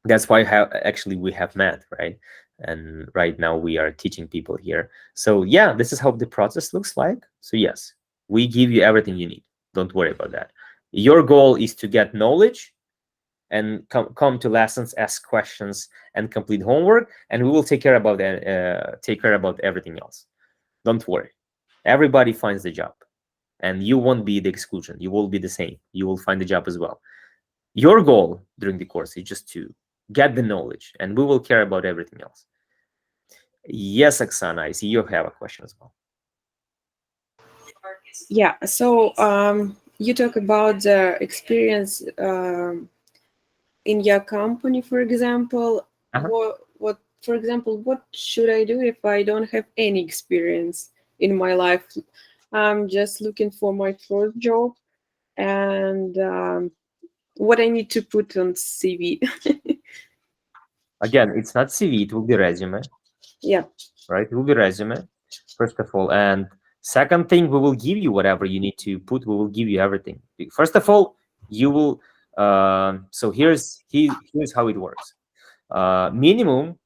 S1: that's why actually we have met, right? And right now we are teaching people here. So yeah, this is how the process looks like. So yes, we give you everything you need. Don't worry about that. Your goal is to get knowledge and come to lessons, ask questions, and complete homework, and we will take care about everything else. Don't worry. Everybody finds the job, and you won't be the exclusion. You will be the same. You will find the job as well. Your goal during the course is just to get the knowledge, and we will care about everything else. Yes, Oksana, I see you have a question as well.
S3: Yeah. So you talk about the experience in your company, for example. What, for example, what should I do if I don't have any experience in my life? I'm just looking for my first job, and what I need to put on CV.
S1: Again, it's not CV, it will be resume.
S3: Yeah.
S1: Right? It will be resume, first of all. And second thing, we will give you whatever you need to put. We will give you everything. First of all, you will. So here's how it works. Minimum,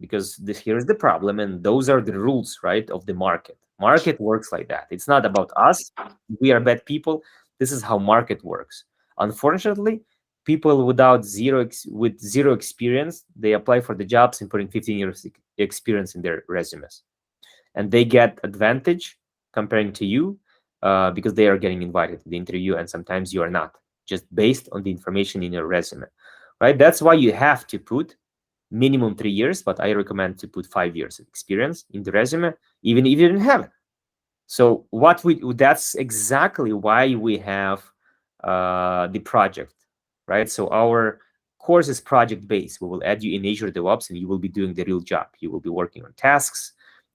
S1: because here's the problem, and those are the rules, right, of the market. Market works like that. It's not about us. We are bad people. This is how market works. Unfortunately, people with zero experience, they apply for the jobs and putting 15 years experience in their resumes, and they get advantage comparing to you because they are getting invited to the interview, and sometimes you are not, just based on the information in your resume, right? That's why you have to put minimum 3 years, but I recommend to put 5 years of experience in the resume, even if you didn't have it. So that's exactly why we have the project, right? So our course is project based. We will add you in Azure DevOps, and you will be doing the real job. You will be working on tasks,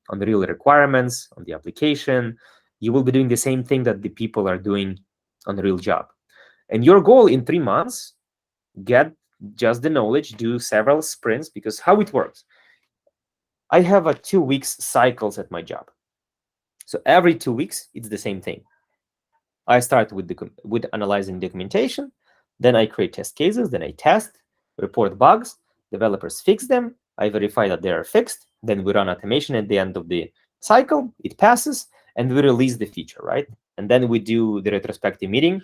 S1: on the real requirements, on the application. You will be doing the same thing that the people are doing on the real job. And your goal in 3 months, get just the knowledge, do several sprints, because how it works, I have a 2 weeks cycles at my job. So every 2 weeks, it's the same thing. I start with analyzing documentation, then I create test cases, then I test, report bugs, developers fix them, I verify that they are fixed, then we run automation at the end of the cycle, it passes, and we release the feature, right? And then we do the retrospective meeting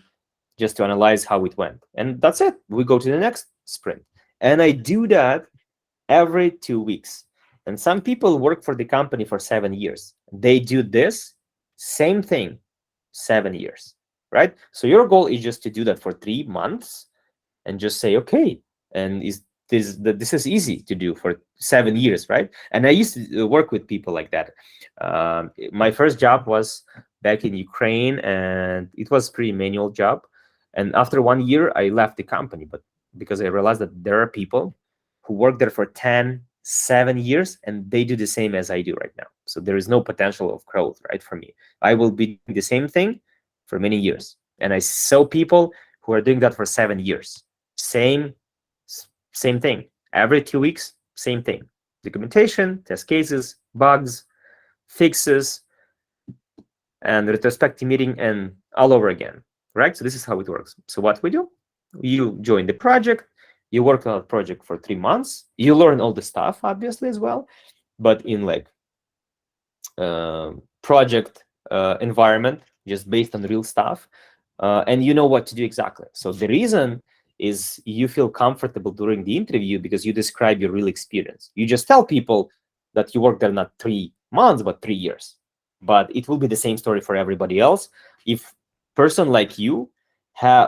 S1: just to analyze how it went. And that's it. We go to the next sprint. And I do that every 2 weeks. And some people work for the company for 7 years. They do this same thing 7 years, right? So your goal is just to do that for 3 months and just say, okay, and this is easy to do for 7 years, right? And I used to work with people like that. My first job was back in Ukraine, and it was a pretty manual job. And after 1 year, I left the company, but because I realized that there are people who work there for 10, 7 years, and they do the same as I do right now. So there is no potential of growth, right, for me. I will be doing the same thing for many years. And I saw people who are doing that for 7 years. Same thing. Every 2 weeks, same thing. Documentation, test cases, bugs, fixes, and retrospective meeting, and all over again, right? So this is how it works. So what we do, you join the project, you work on a project for 3 months, you learn all the stuff, obviously, as well, but in like project environment, just based on real stuff, and you know what to do exactly. So the reason is you feel comfortable during the interview because you describe your real experience. You just tell people that you worked there not 3 months, but 3 years. But it will be the same story for everybody else. If person like you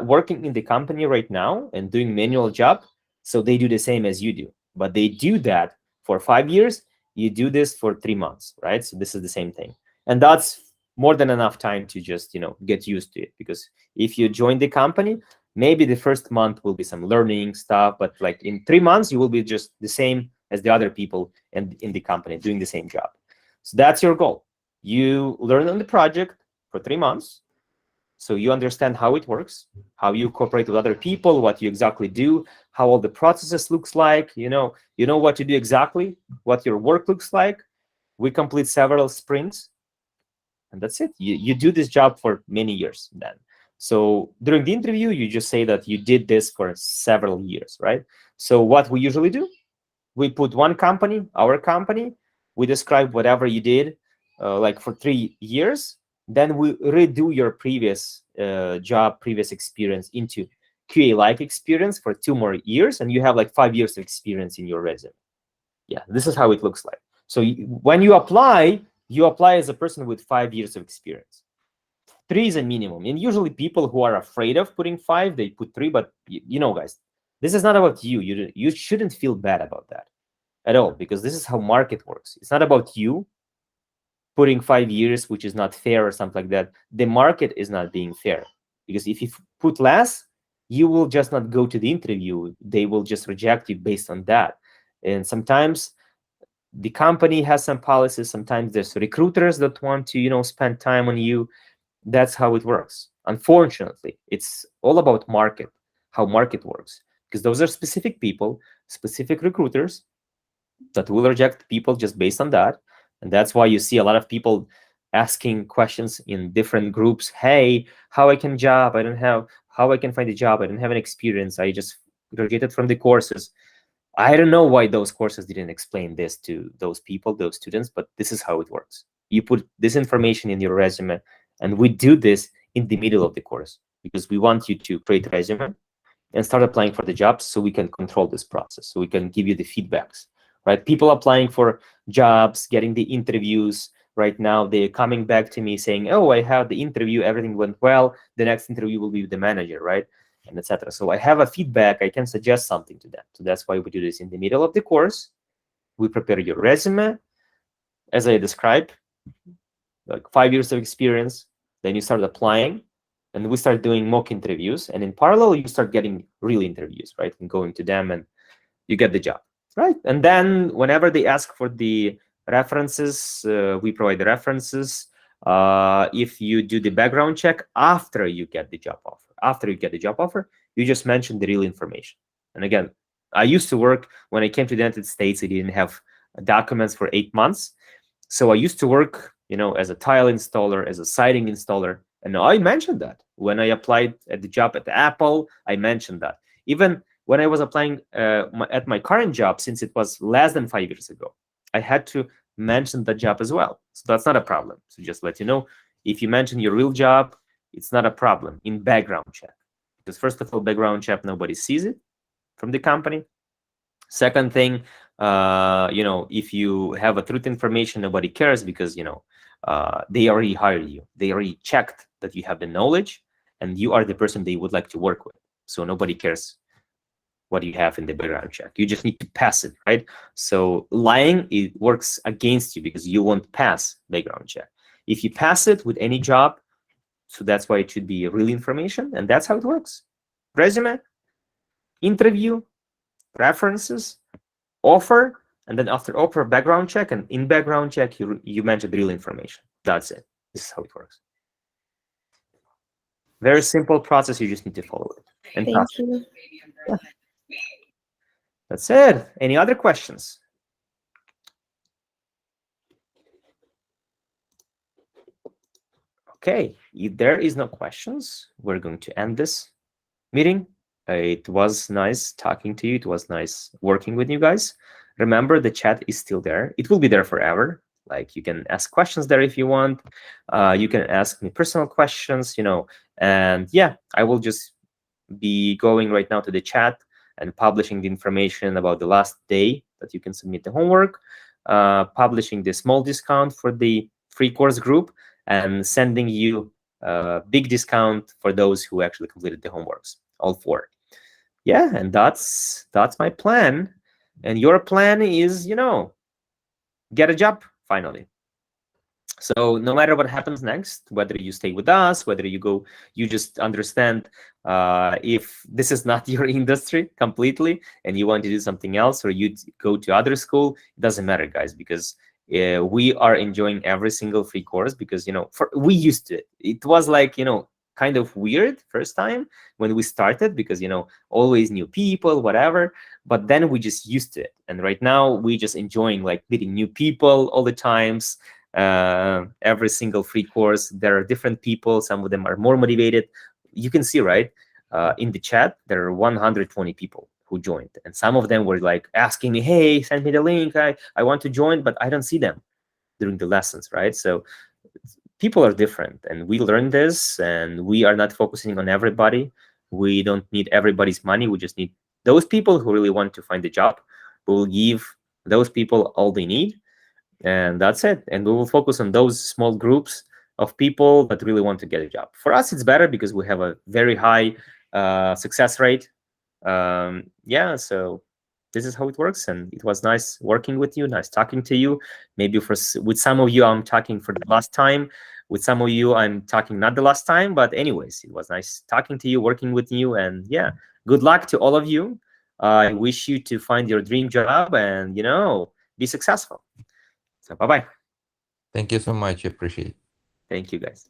S1: working in the company right now and doing manual job, so they do the same as you do, but they do that for 5 years, you do this for 3 months, right? So this is the same thing. And that's more than enough time to just get used to it. Because if you join the company, maybe the first month will be some learning stuff, but like in 3 months you will be just the same as the other people in the company doing the same job. So that's your goal. You learn on the project for 3 months, so you understand how it works, how you cooperate with other people, what you exactly do, how all the processes looks like. You know what to do exactly, what your work looks like. We complete several sprints, and that's it. You do this job for many years then. So during the interview, you just say that you did this for several years, right? So what we usually do, we put one company, our company, we describe whatever you did, like for 3 years. Then we redo your previous job, previous experience into QA-like experience for 2 more years, and you have like 5 years of experience in your resume. Yeah, this is how it looks like. So when you apply as a person with 5 years of experience. 3 is a minimum, and usually people who are afraid of putting 5, they put 3. But guys, this is not about you. You shouldn't feel bad about that at all, because this is how market works. It's not about you putting 5 years, which is not fair or something like that. The market is not being fair, because if you put less, you will just not go to the interview. They will just reject you based on that. And sometimes the company has some policies. Sometimes there's recruiters that want to spend time on you. That's how it works. Unfortunately, it's all about market, how market works, because those are specific people, specific recruiters that will reject people just based on that. And that's why you see a lot of people asking questions in different groups. Hey, how I can find a job? I don't have an experience. I just graduated from the courses. I don't know why those courses didn't explain this to those people, those students, but this is how it works. You put this information in your resume, and we do this in the middle of the course because we want you to create a resume and start applying for the jobs, so we can control this process, so we can give you the feedbacks, right? People applying for jobs, getting the interviews. Right now, they're coming back to me saying, oh, I had the interview, everything went well. The next interview will be with the manager, right? And etc. So I have a feedback. I can suggest something to them. So that's why we do this in the middle of the course. We prepare your resume, as I described, like 5 years of experience. Then you start applying, and we start doing mock interviews. And in parallel, you start getting real interviews, right? And going to them, and you get the job, right? And then whenever they ask for the references, we provide the references. If you do the background check after you get the job offer, you just mention the real information. And again, I used to work, when I came to the United States, I didn't have documents for 8 months. So I used to work, as a tile installer, as a siding installer. And I mentioned that when I applied at the job at Apple, I mentioned that. Even when I was applying at my current job, since it was less than 5 years ago, I had to mention the job as well. So that's not a problem. So just let you know, if you mention your real job, it's not a problem in background check. Because first of all, background check, nobody sees it from the company. Second thing, if you have a truth information, nobody cares, because they already hired you. They already checked that you have the knowledge, and you are the person they would like to work with. So nobody cares what you have in the background check. You just need to pass it, right? So lying, it works against you, because you won't pass background check. If you pass it with any job, so that's why it should be real information, and that's how it works. Resume, interview, references, offer, and then after offer, background check, and in background check, you mentioned real information. That's it. This is how it works. Very simple process. You just need to follow it. And
S3: Thank you.
S1: Yeah. That's it. Any other questions? Okay, if there is no questions, we're going to end this meeting. It was nice talking to you. It was nice working with you guys. Remember, the chat is still there. It will be there forever. Like, you can ask questions there if you want. You can ask me personal questions, and yeah, I will just be going right now to the chat and publishing the information about the last day that you can submit the homework, publishing the small discount for the free course group, and sending you a big discount for those who actually completed the homeworks, all 4. Yeah, and that's my plan. And your plan is, get a job finally. So no matter what happens next, whether you stay with us, whether you go, you just understand if this is not your industry completely and you want to do something else, or you go to other school, it doesn't matter, guys, because we are enjoying every single free course, because, you know, we used to it. It was like, you know, kind of weird first time when we started, because, you know, always new people, whatever, but then we just used to it. And right now we just enjoying like meeting new people all the times. Every single free course, there are different people. Some of them are more motivated. You can see, right, in the chat, there are 120 people who joined, and some of them were like asking me, hey, send me the link, I want to join, but I don't see them during the lessons, right? So people are different, and we learned this, and we are not focusing on everybody. We don't need everybody's money. We just need those people who really want to find a job. We will give those people all they need, and that's it. And we will focus on those small groups of people that really want to get a job. For us, it's better because we have a very high success rate. Yeah, so this is how it works, and it was nice working with you, nice talking to you. Maybe with some of you I'm talking for the last time, with some of you I'm talking not the last time, but anyways, it was nice talking to you, working with you, and yeah, good luck to all of you. I wish you to find your dream job and, you know, be successful. So bye-bye.
S5: Thank you so much. I appreciate it.
S1: Thank you, guys.